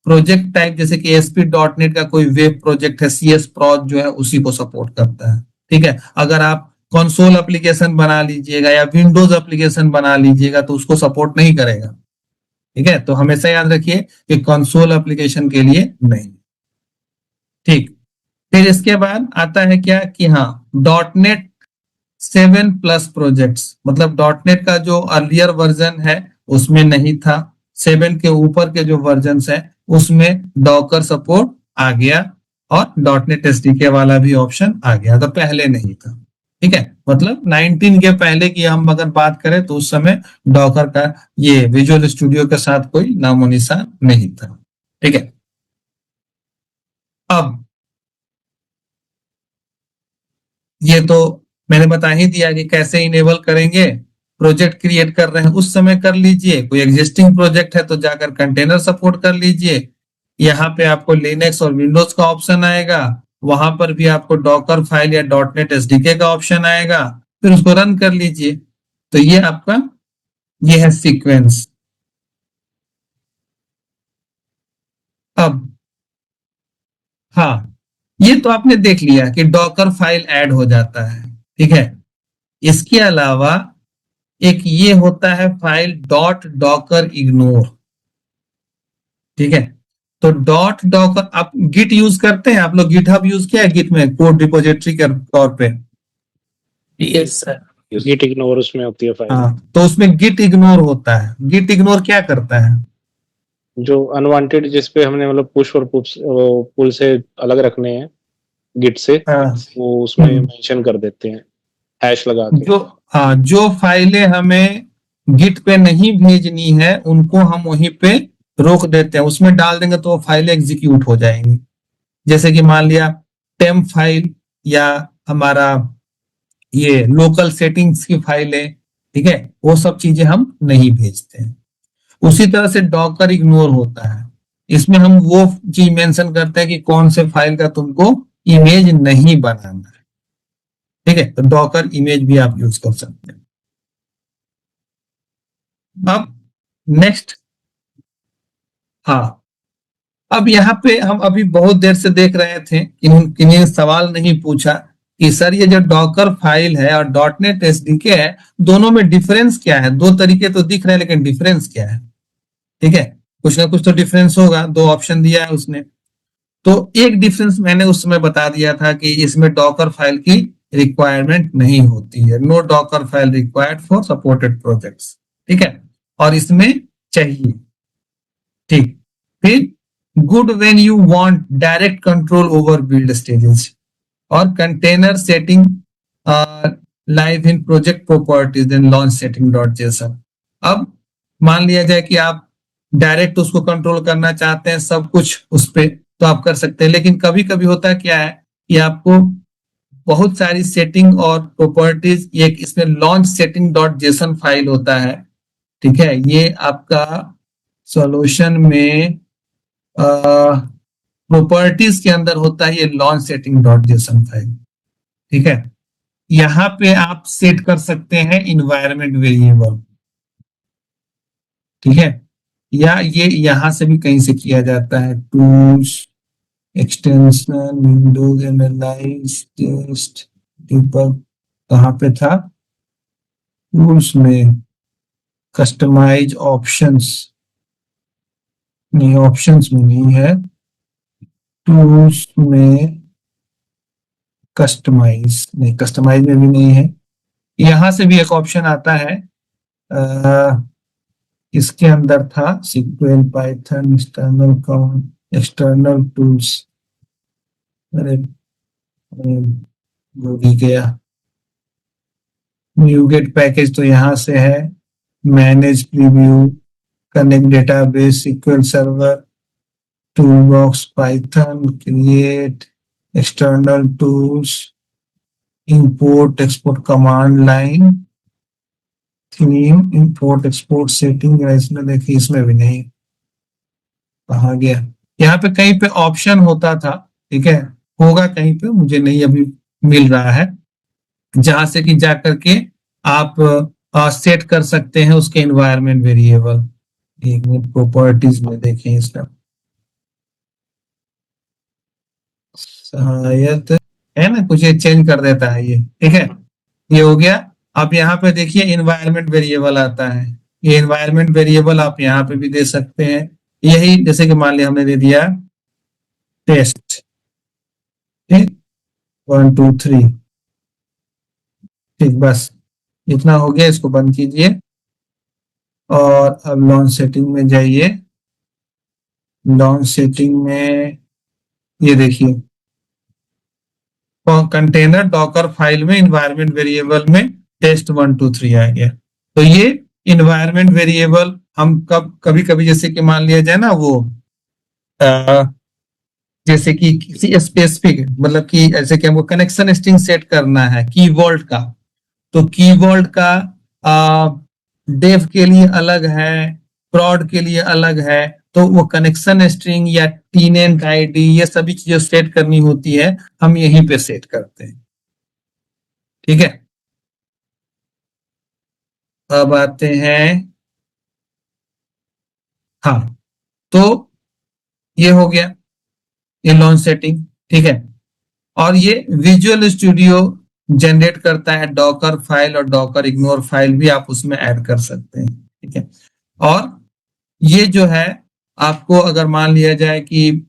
प्रोजेक्ट टाइप जैसे कि ASP.NET का कोई वेब प्रोजेक्ट है, CS प्रोज जो है उसी को सपोर्ट करता है। ठीक है, अगर आप कंसोल एप्लीकेशन बना लीजिएगा या विंडोज एप्लीकेशन बना लीजिएगा तो उसको सपोर्ट नहीं करेगा। ठीक है, तो हमेशा याद रखिए कि कंसोल एप्लीकेशन के लिए नहीं। ठीक, फिर इसके बाद आता है क्या कि हाँ, .NET 7+ प्रोजेक्ट्स, मतलब .NET का जो अर्लियर वर्जन है उसमें नहीं था, 7 के ऊपर के जो वर्जन है उसमें डॉकर सपोर्ट आ गया और .NET SDK वाला भी ऑप्शन आ गया, तो पहले नहीं था। ठीक है, मतलब 19 के पहले की हम अगर बात करें तो उस समय डॉकर का ये विजुअल स्टूडियो के साथ कोई नामो निशान नहीं था। ठीक है, अब ये तो मैंने बता ही दिया कि कैसे इनेबल करेंगे। प्रोजेक्ट क्रिएट कर रहे हैं उस समय कर लीजिए, कोई एग्जिस्टिंग प्रोजेक्ट है तो जाकर कंटेनर सपोर्ट कर लीजिए। यहाँ पे आपको लिनक्स और विंडोज का ऑप्शन आएगा, वहां पर भी आपको डॉकर फाइल या .NET SDK का ऑप्शन आएगा, फिर उसको रन कर लीजिए। तो ये आपका ये है सीक्वेंस। अब हाँ, ये तो आपने देख लिया कि डॉकर फाइल ऐड हो जाता है। ठीक है, इसके अलावा एक ये होता है फाइल .docker ignore। ठीक है, तो .docker, आप गिट यूज करते हैं, आप लोग गिटहब यूज किया है, गिट में कोड रिपोजिटरी के तौर पे? यस सर, गिट इग्नोर उसमें होती है फाइल। हाँ, तो उसमें गिट इग्नोर होता है। गिट इग्नोर क्या करता है, जो अनवांटेड जिसपे हमने मतलब पुश और पुल से अलग रखने हैं गिट से, वो उसमें मेंशन कर देते हैं हैश लगा के। जो हाँ, जो फाइलें हमें गिट पे नहीं भेजनी है उनको हम वहीं पे रोक देते हैं, उसमें डाल देंगे तो वो फाइलें एग्जीक्यूट हो जाएंगी। जैसे कि मान लिया टेम्प फाइल या हमारा ये लोकल सेटिंग्स की फाइलें, ठीक है, वो सब चीजें हम नहीं भेजते हैं। उसी तरह से डॉकर इग्नोर होता है, इसमें हम वो चीज मेंशन करते हैं कि कौन से फाइल का तुमको इमेज नहीं बनाना है। ठीक है, तो डॉकर इमेज भी आप यूज कर सकते हैं। अब नेक्स्ट, हाँ, अब यहाँ पे हम अभी बहुत देर से देख रहे थे, किन्हीं सवाल नहीं पूछा कि सर ये जो डॉकर फाइल है और .NET SDK है, दोनों में डिफरेंस क्या है। दो तरीके तो दिख रहे हैं लेकिन डिफरेंस क्या है। ठीक है, कुछ ना कुछ तो डिफरेंस होगा, दो ऑप्शन दिया है उसने। तो एक डिफरेंस मैंने उस समय बता दिया था कि इसमें डॉकर फाइल की रिक्वायरमेंट नहीं होती है, no docker file required for supported projects. ठीक है, और इसमें चाहिए। ठीक, फिर good when you want direct control over build stages और container setting live in project properties and launch setting .json। अब मान लिया जाए कि आप डायरेक्ट उसको कंट्रोल करना चाहते हैं सब कुछ उस पे, तो आप कर सकते हैं, लेकिन कभी कभी होता क्या है कि आपको बहुत सारी सेटिंग और प्रॉपर्टीज, एक इसमें लॉन्च सेटिंग .json फाइल होता है। ठीक है, ये आपका सॉल्यूशन में प्रॉपर्टीज के अंदर होता है ये launch setting dot JSON file. ठीक है, यहाँ पे आप सेट कर सकते हैं इन्वायरमेंट वेरिएबल। ठीक है, या ये यहां से भी कहीं से किया जाता है, tools, extension, Windows, analyse, test, debug, कहाँ पे था, टूल्स में, कस्टमाइज ऑप्शंस, नहीं ऑप्शंस में नहीं है, टूल्स में, कस्टमाइज नहीं, कस्टमाइज में भी नहीं है। यहां से भी एक ऑप्शन आता है, इसके अंदर था sequel, Python, external count, external tools, अरे भूल ही गया, न्यूगेट पैकेज तो यहां से है, manage preview, connect database, sequel server, toolbox, Python, create, external tools, import export command line, theme, import export setting, इसमें देखिए इसमें भी नहीं, कहा गया, यहाँ पे कहीं पे ऑप्शन होता था। ठीक है, होगा कहीं पे, मुझे नहीं अभी मिल रहा है, जहां से कि जा करके आप सेट कर सकते हैं उसके एनवायरनमेंट वेरिएबल। एक मिनट, प्रॉपर्टीज में देखें इसका, शायद है ना, कुछ ये चेंज कर देता है ये। ठीक है, ये हो गया। अब यहाँ पे देखिए एनवायरनमेंट वेरिएबल आता है, ये एनवायरनमेंट वेरिएबल आप यहाँ पे भी दे सकते हैं। यही जैसे कि मान लिया हमने दे दिया टेस्ट, ठीक, 1 2 3, ठीक, बस इतना हो गया, इसको बंद कीजिए और अब लॉन्च सेटिंग में जाइए। लॉन्च सेटिंग में ये देखिए कंटेनर डॉकर फाइल में इन्वायरमेंट वेरिएबल में टेस्ट 1 2 3 आ गया। तो ये इन्वायरमेंट वेरिएबल हम कभी कभी जैसे कि मान लिया जाए ना, वो जैसे कि किसी स्पेसिफिक, मतलब कि ऐसे कि हमको कनेक्शन स्ट्रिंग सेट करना है कीवर्ड का, तो कीवर्ड का डेव के लिए अलग है, प्रॉड के लिए अलग है, तो वो कनेक्शन स्ट्रिंग या टीनेंट आईडी ये सभी चीजें सेट करनी होती है, हम यहीं पे सेट करते हैं। ठीक है, अब आते हैं, हाँ, तो ये हो गया ये लॉन्च सेटिंग। ठीक है, और ये विजुअल स्टूडियो जनरेट करता है डॉकर फाइल और डॉकर इग्नोर फाइल भी आप उसमें ऐड कर सकते हैं। ठीक है, और ये जो है आपको अगर मान लिया जाए कि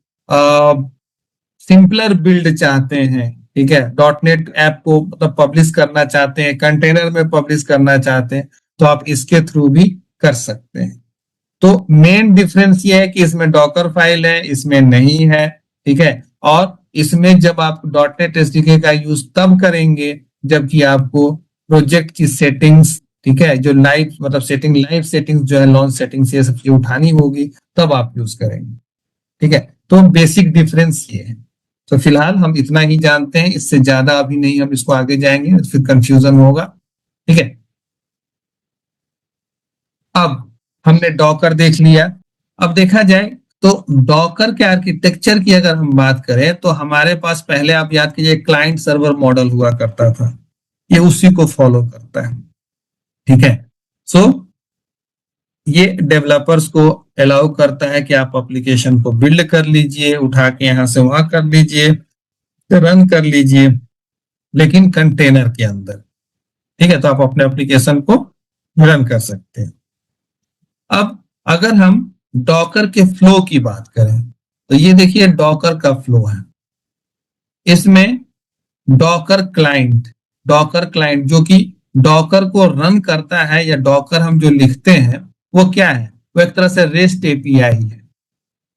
सिंपलर बिल्ड चाहते हैं, ठीक है, डॉटनेट ऐप को मतलब पब्लिश करना चाहते हैं, कंटेनर में पब्लिश करना चाहते हैं, तो आप इसके थ्रू भी कर सकते हैं। तो मेन डिफरेंस ये है कि इसमें डॉकर फाइल है, इसमें नहीं है। ठीक है, और इसमें जब आप डॉटनेट एसडीके का यूज तब करेंगे जबकि आपको प्रोजेक्ट की सेटिंग्स, ठीक है, जो लाइव मतलब सेटिंग, लाइव सेटिंग्स जो है लॉन्च सेटिंग्स ये सब चीजें उठानी होगी, तब आप यूज करेंगे। ठीक है, तो बेसिक डिफरेंस ये है। तो फिलहाल हम इतना ही जानते हैं, इससे ज्यादा अभी नहीं हम इसको आगे जाएंगे, फिर कंफ्यूजन होगा। ठीक है, अब हमने डॉकर देख लिया। अब देखा जाए तो डॉकर के आर्किटेक्चर की अगर हम बात करें तो हमारे पास पहले आप याद कीजिए क्लाइंट सर्वर मॉडल हुआ करता था, ये उसी को फॉलो करता है। ठीक है, सो ये डेवलपर्स को अलाउ करता है कि आप एप्लीकेशन को बिल्ड कर लीजिए, उठा के यहां से वहां कर लीजिए, रन कर लीजिए, लेकिन कंटेनर के अंदर। ठीक है, तो आप अपने एप्लीकेशन को रन कर सकते हैं। अब अगर हम डॉकर के फ्लो की बात करें तो ये देखिए डॉकर का फ्लो है, इसमें डॉकर क्लाइंट जो कि डॉकर को रन करता है, या डॉकर हम जो लिखते हैं वो क्या है, वो एक तरह से रेस्ट एपीआई है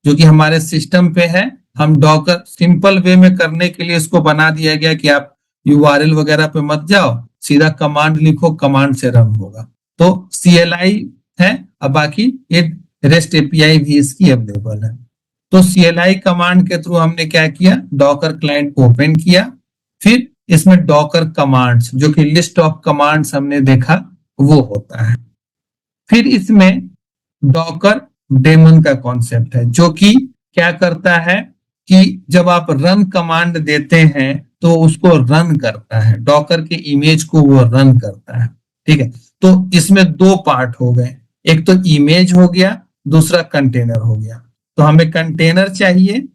जो कि हमारे सिस्टम पे है। हम डॉकर सिंपल वे में करने के लिए इसको बना दिया गया कि आप यूआरएल वगैरह पे मत जाओ, सीधा कमांड लिखो, कमांड से रन होगा। तो CLI है, अब बाकी ये रेस्ट एपीआई भी इसकी अवेलेबल है। तो CLI कमांड के थ्रू हमने क्या किया, डॉकर क्लाइंट को ओपन किया, फिर इसमें डॉकर कमांड्स जो कि लिस्ट ऑफ कमांड्स हमने देखा वो होता है। फिर इसमें डॉकर डेमन का कॉन्सेप्ट है, जो कि क्या करता है कि जब आप रन कमांड देते हैं तो उसको रन करता है, डॉकर के इमेज को वो रन करता है। ठीक है, तो इसमें दो पार्ट हो गए, एक तो इमेज हो गया, दूसरा कंटेनर हो गया। तो हमें कंटेनर चाहिए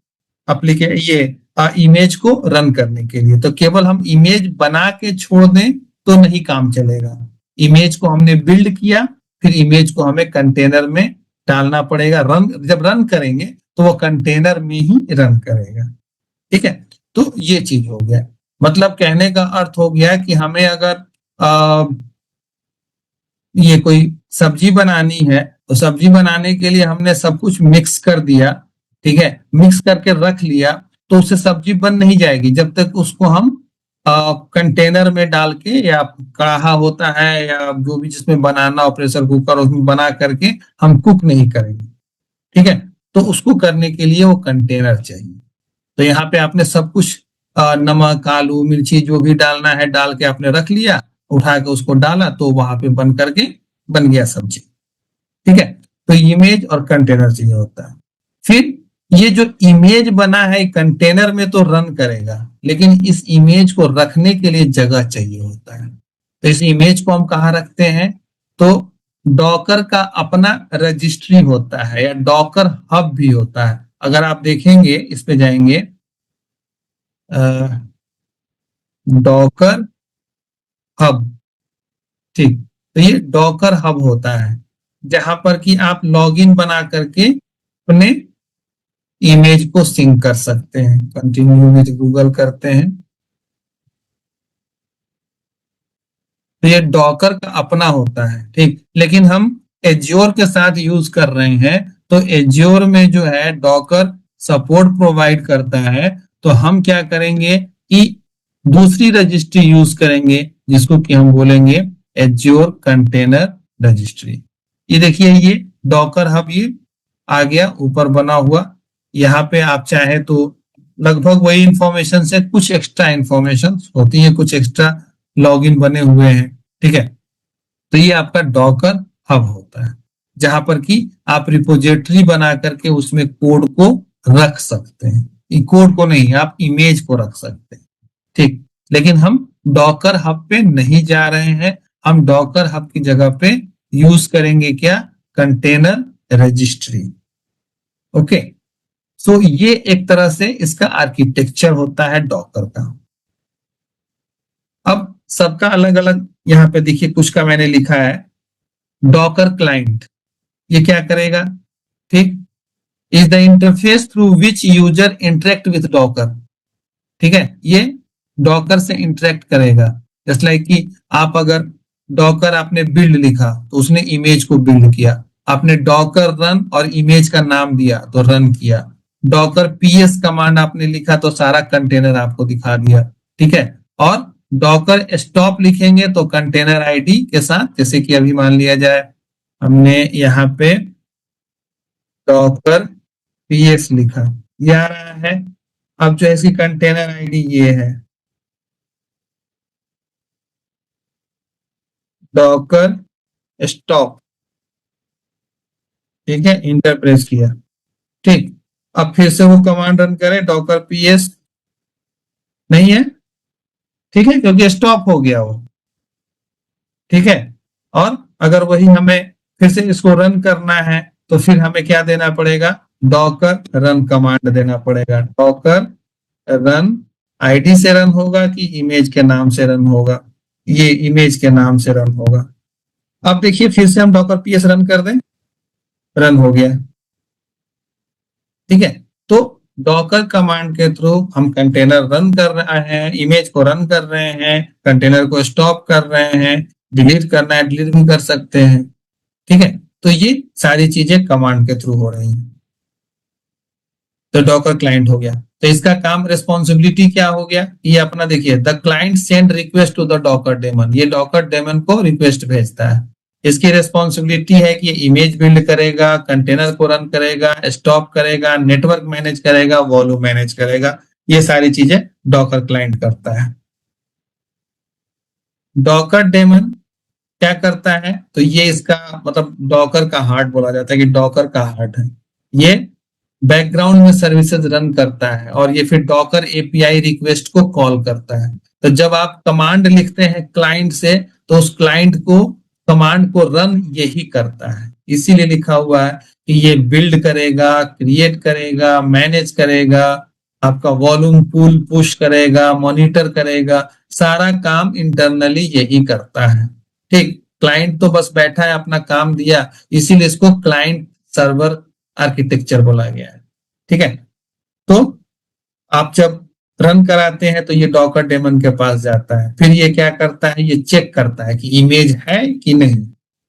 ये इमेज को रन करने के लिए। तो केवल हम इमेज बना के छोड़ दें तो नहीं काम चलेगा, इमेज को हमने बिल्ड किया, फिर इमेज को हमें कंटेनर में डालना पड़ेगा। रन जब रन करेंगे तो वो कंटेनर में ही रन करेगा। ठीक है, तो ये चीज हो गया। मतलब कहने का अर्थ हो गया कि हमें अगर ये कोई सब्जी बनानी है तो सब्जी बनाने के लिए हमने सब कुछ मिक्स कर दिया, ठीक है, मिक्स करके रख लिया, तो उससे सब्जी बन नहीं जाएगी जब तक उसको हम कंटेनर में डाल के, या कढ़ाहा होता है या जो भी जिसमें बनाना हो, प्रेशर कुकर, उसमें बना करके हम कुक नहीं करेंगे। ठीक है, तो उसको करने के लिए वो कंटेनर चाहिए। तो यहाँ पे आपने सब कुछ नमक, आलू, मिर्ची जो भी डालना है डाल के आपने रख लिया, उठा के उसको डाला तो वहां पे बन करके बन गया सब्जी। ठीक है, तो इमेज और कंटेनर चाहिए होता है। फिर ये जो इमेज बना है कंटेनर में तो रन करेगा, लेकिन इस इमेज को रखने के लिए जगह चाहिए होता है। तो इस इमेज को हम कहाँ रखते हैं, तो डॉकर का अपना रजिस्ट्री होता है या डॉकर हब भी होता है। अगर आप देखेंगे, इस पे जाएंगे, डॉकर हब, ठीक, तो ये डॉकर हब होता है जहां पर कि आप लॉगिन बना करके अपने इमेज को सिंक कर सकते हैं। कंटिन्यू विद गूगल करते हैं, तो ये डॉकर का अपना होता है। ठीक, लेकिन हम एज्योर के साथ यूज कर रहे हैं, तो एज्योर में जो है डॉकर सपोर्ट प्रोवाइड करता है। तो हम क्या करेंगे कि दूसरी रजिस्ट्री यूज करेंगे जिसको कि हम बोलेंगे एज्योर कंटेनर रजिस्ट्री। ये देखिए, ये डॉकर हब ये आ गया ऊपर बना हुआ। यहाँ पे आप चाहे तो लगभग वही इंफॉर्मेशन से कुछ एक्स्ट्रा इंफॉर्मेशन होती है, कुछ एक्स्ट्रा लॉगिन बने हुए हैं। ठीक है, तो ये आपका डॉकर हब होता है जहां पर कि आप रिपोजिटरी बना करके उसमें कोड को रख सकते हैं। कोड को नहीं, आप इमेज को रख सकते हैं। ठीक, लेकिन हम डॉकर हब पे नहीं जा रहे हैं, हम डॉकर हब की जगह पे यूज करेंगे क्या, कंटेनर रजिस्ट्री। ओके, सो ये एक तरह से इसका आर्किटेक्चर होता है डॉकर का। अब सबका अलग अलग, यहाँ पे देखिए कुछ का मैंने लिखा है डॉकर क्लाइंट। ये क्या करेगा, ठीक, is the interface through which user interact with Docker. ठीक है, ये डॉकर से इंटरेक्ट करेगा। जस्ट लाइक कि आप अगर डॉकर आपने बिल्ड लिखा तो उसने इमेज को बिल्ड किया, आपने डॉकर रन और इमेज का नाम दिया तो रन किया, डॉकर पीएस कमांड आपने लिखा तो सारा कंटेनर आपको दिखा दिया। ठीक है, और डॉकर स्टॉप लिखेंगे तो कंटेनर आईडी के साथ, जैसे कि अभी मान लिया जाए हमने यहाँ पे डॉकर पीएस लिखा, ये आ रहा है। अब जो है इसकी कंटेनर आईडी ये है, डॉकर स्टॉप। ठीक है, इंटर प्रेस किया। ठीक, अब फिर से वो कमांड रन करें, डॉकर पीएस नहीं है, ठीक है, क्योंकि स्टॉप हो गया वो। ठीक है, और अगर वही हमें फिर से इसको रन करना है तो फिर हमें क्या देना पड़ेगा, डॉकर रन कमांड देना पड़ेगा। डॉकर रन आईडी से रन होगा कि इमेज के नाम से रन होगा, ये इमेज के नाम से रन होगा। अब देखिए फिर से हम डॉकर पीएस रन कर दें, रन हो गया। ठीक है, तो डॉकर कमांड के थ्रू हम कंटेनर रन कर रहे हैं, इमेज को रन कर रहे हैं, कंटेनर को स्टॉप कर रहे हैं, डिलीट करना है डिलीट भी कर सकते हैं। ठीक है, तो ये सारी चीजें कमांड के थ्रू हो रही हैं। तो डॉकर क्लाइंट हो गया। तो इसका काम रिस्पॉन्सिबिलिटी क्या हो गया, ये अपना देखिए, the client send request to the Docker daemon, ये डॉकर डेमन को रिक्वेस्ट भेजता है। इसकी रिस्पॉन्सिबिलिटी है कि इमेज बिल्ड करेगा, कंटेनर को रन करेगा, स्टॉप करेगा, नेटवर्क मैनेज करेगा, वॉल्यूम मैनेज करेगा, ये सारी चीजें डॉकर क्लाइंट करता है। डॉकर डेमन क्या करता है, तो ये इसका मतलब डॉकर का हार्ट बोला जाता है कि डॉकर का हार्ट है। ये बैकग्राउंड में सर्विसेज रन करता है और ये फिर डॉकर एपीआई रिक्वेस्ट को कॉल करता है। तो जब आप कमांड लिखते हैं क्लाइंट से, तो उस क्लाइंट को कमांड को रन यही करता है, इसीलिए लिखा हुआ है कि ये बिल्ड करेगा, क्रिएट करेगा, मैनेज करेगा, आपका वॉल्यूम पूल पुश करेगा, मॉनिटर करेगा, सारा काम इंटरनली यही करता है। ठीक, क्लाइंट तो बस बैठा है, अपना काम दिया, इसीलिए इसको क्लाइंट सर्वर आर्किटेक्चर बोला गया है। ठीक है, तो आप जब रन कराते हैं तो ये डॉकर डेमन के पास जाता है, फिर ये क्या करता है, ये चेक करता है कि इमेज है कि नहीं।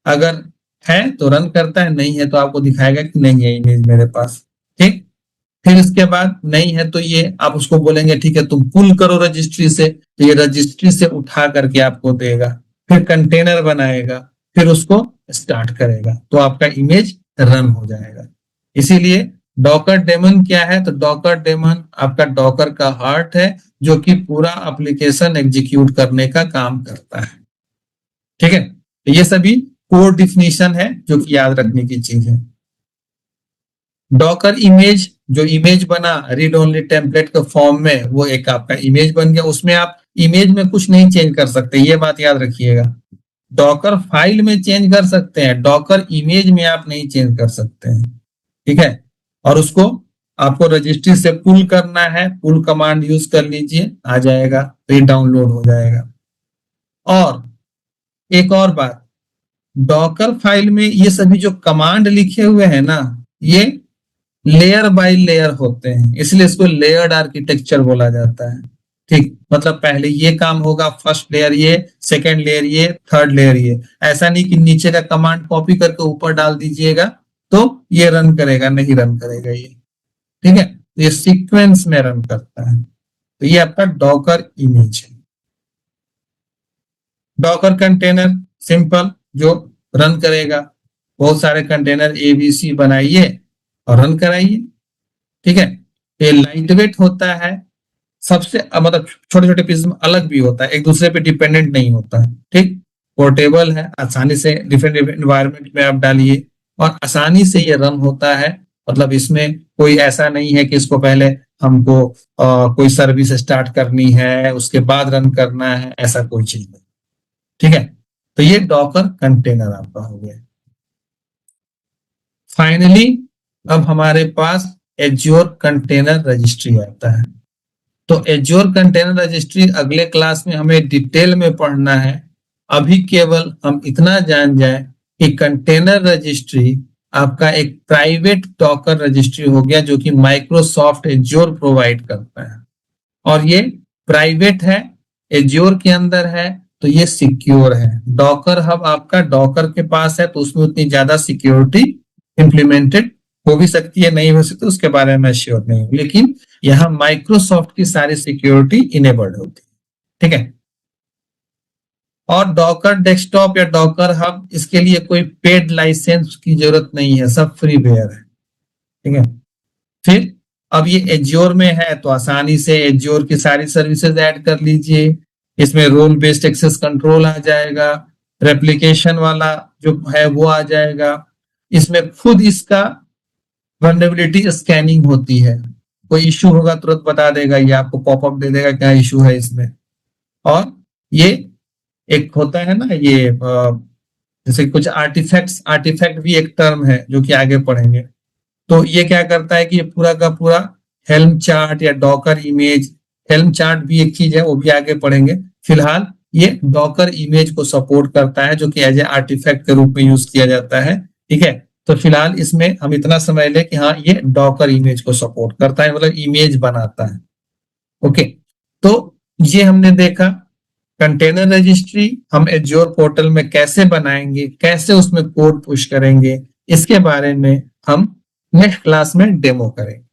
अगर है तो रन करता है, नहीं है तो आपको दिखाएगा कि नहीं है इमेज मेरे पास। ठीक, फिर इसके बाद नहीं है तो ये आप उसको बोलेंगे ठीक है तुम पुल करो रजिस्ट्री से, तो ये रजिस्ट्री से उठा करके आपको देगा, फिर कंटेनर बनाएगा, फिर उसको स्टार्ट करेगा, तो आपका इमेज रन हो जाएगा। इसीलिए डॉकर डेमन क्या है, तो डॉकर डेमन आपका डॉकर का हार्ट है जो कि पूरा एप्लीकेशन एग्जीक्यूट करने का काम करता है। ठीक है, तो ये सभी कोड डिफिनीशन है जो कि याद रखने की चीज है। डॉकर इमेज, जो इमेज बना रीड ओनली टेम्पलेट के फॉर्म में, वो एक आपका इमेज बन गया। उसमें आप इमेज में कुछ नहीं चेंज कर सकते, ये बात याद रखिएगा। डॉकर फाइल में चेंज कर सकते हैं, डॉकर इमेज में आप नहीं चेंज कर सकते हैं। ठीक है, और उसको आपको रजिस्ट्री से पुल करना है, पुल कमांड यूज कर लीजिए, आ जाएगा, तो ये डाउनलोड हो जाएगा। और एक और बात, डॉकर फाइल में ये सभी जो कमांड लिखे हुए हैं ना, ये लेयर बाय लेयर होते हैं, इसलिए इसको लेयर्ड आर्किटेक्चर बोला जाता है। ठीक, मतलब पहले ये काम होगा, फर्स्ट लेयर ये, सेकंड लेयर ये, थर्ड लेयर ये। ऐसा नहीं कि नीचे का कमांड कॉपी करके ऊपर डाल दीजिएगा तो ये रन करेगा, नहीं रन करेगा ये। ठीक है, ये सीक्वेंस में रन करता है। तो ये आपका डॉकर इमेज है। डॉकर कंटेनर सिंपल, जो रन करेगा, बहुत सारे कंटेनर एबीसी बनाइए और रन कराइए। ठीक है, ये लाइट वेट होता है, सबसे मतलब छोटे छोटे पीस में अलग भी होता है, एक दूसरे पे डिपेंडेंट नहीं होता है। ठीक, पोर्टेबल है, आसानी से डिफरेंट एनवायरनमेंट में आप डालिए और आसानी से ये रन होता है। मतलब इसमें कोई ऐसा नहीं है कि इसको पहले हमको कोई सर्विस स्टार्ट करनी है उसके बाद रन करना है, ऐसा कोई चीज नहीं। ठीक है, तो ये डॉकर कंटेनर आपका हो गया। फाइनली अब हमारे पास एज्योर कंटेनर रजिस्ट्री आता है। तो एज्योर कंटेनर रजिस्ट्री अगले क्लास में हमें डिटेल में पढ़ना है। अभी केवल हम इतना जान जाए कि कंटेनर रजिस्ट्री आपका एक प्राइवेट डॉकर रजिस्ट्री हो गया जो कि माइक्रोसॉफ्ट एज्योर प्रोवाइड करता है, और ये प्राइवेट है, एज्योर के अंदर है, तो ये सिक्योर है। डॉकर हब आपका डॉकर के पास है, तो उसमें उतनी ज्यादा सिक्योरिटी इंप्लीमेंटेड हो भी सकती है, नहीं हो सकती, उसके बारे में मैं श्योर नहीं हूं, लेकिन यहाँ माइक्रोसॉफ्ट की सारी सिक्योरिटी इनेबल्ड होती है। ठीक है, और डॉकर डेस्कटॉप या डॉकर हब, इसके लिए कोई पेड लाइसेंस की जरूरत नहीं है, सब फ्रीवेयर है। ठीक है, फिर अब ये एज्योर में है तो आसानी से एज्योर की सारी सर्विसेज ऐड कर लीजिए। इसमें रोल बेस्ड एक्सेस कंट्रोल आ जाएगा, रेप्लिकेशन वाला जो है वो आ जाएगा, इसमें खुद इसका वल्नरेबिलिटी स्कैनिंग होती है, कोई इश्यू होगा तुरंत बता देगा, ये आपको पॉपअप दे देगा क्या इश्यू है इसमें। और ये एक होता है ना, ये जैसे कुछ आर्टिफैक्ट भी एक टर्म है जो कि आगे पढ़ेंगे। तो ये क्या करता है कि ये पूरा का पूरा हेल्म चार्ट या डॉकर इमेज, हेल्म चार्ट भी एक चीज है, वो भी आगे पढ़ेंगे। फिलहाल ये डॉकर इमेज को सपोर्ट करता है जो कि एज ए आर्टिफैक्ट के रूप में यूज किया जाता है। ठीक है, तो फिलहाल इसमें हम इतना समझ लें कि हाँ ये डॉकर इमेज को सपोर्ट करता है, मतलब इमेज बनाता है। ओके, तो ये हमने देखा कंटेनर रजिस्ट्री हम एज्योर पोर्टल में कैसे बनाएंगे, कैसे उसमें कोड पुश करेंगे, इसके बारे में हम नेक्स्ट क्लास में डेमो करेंगे।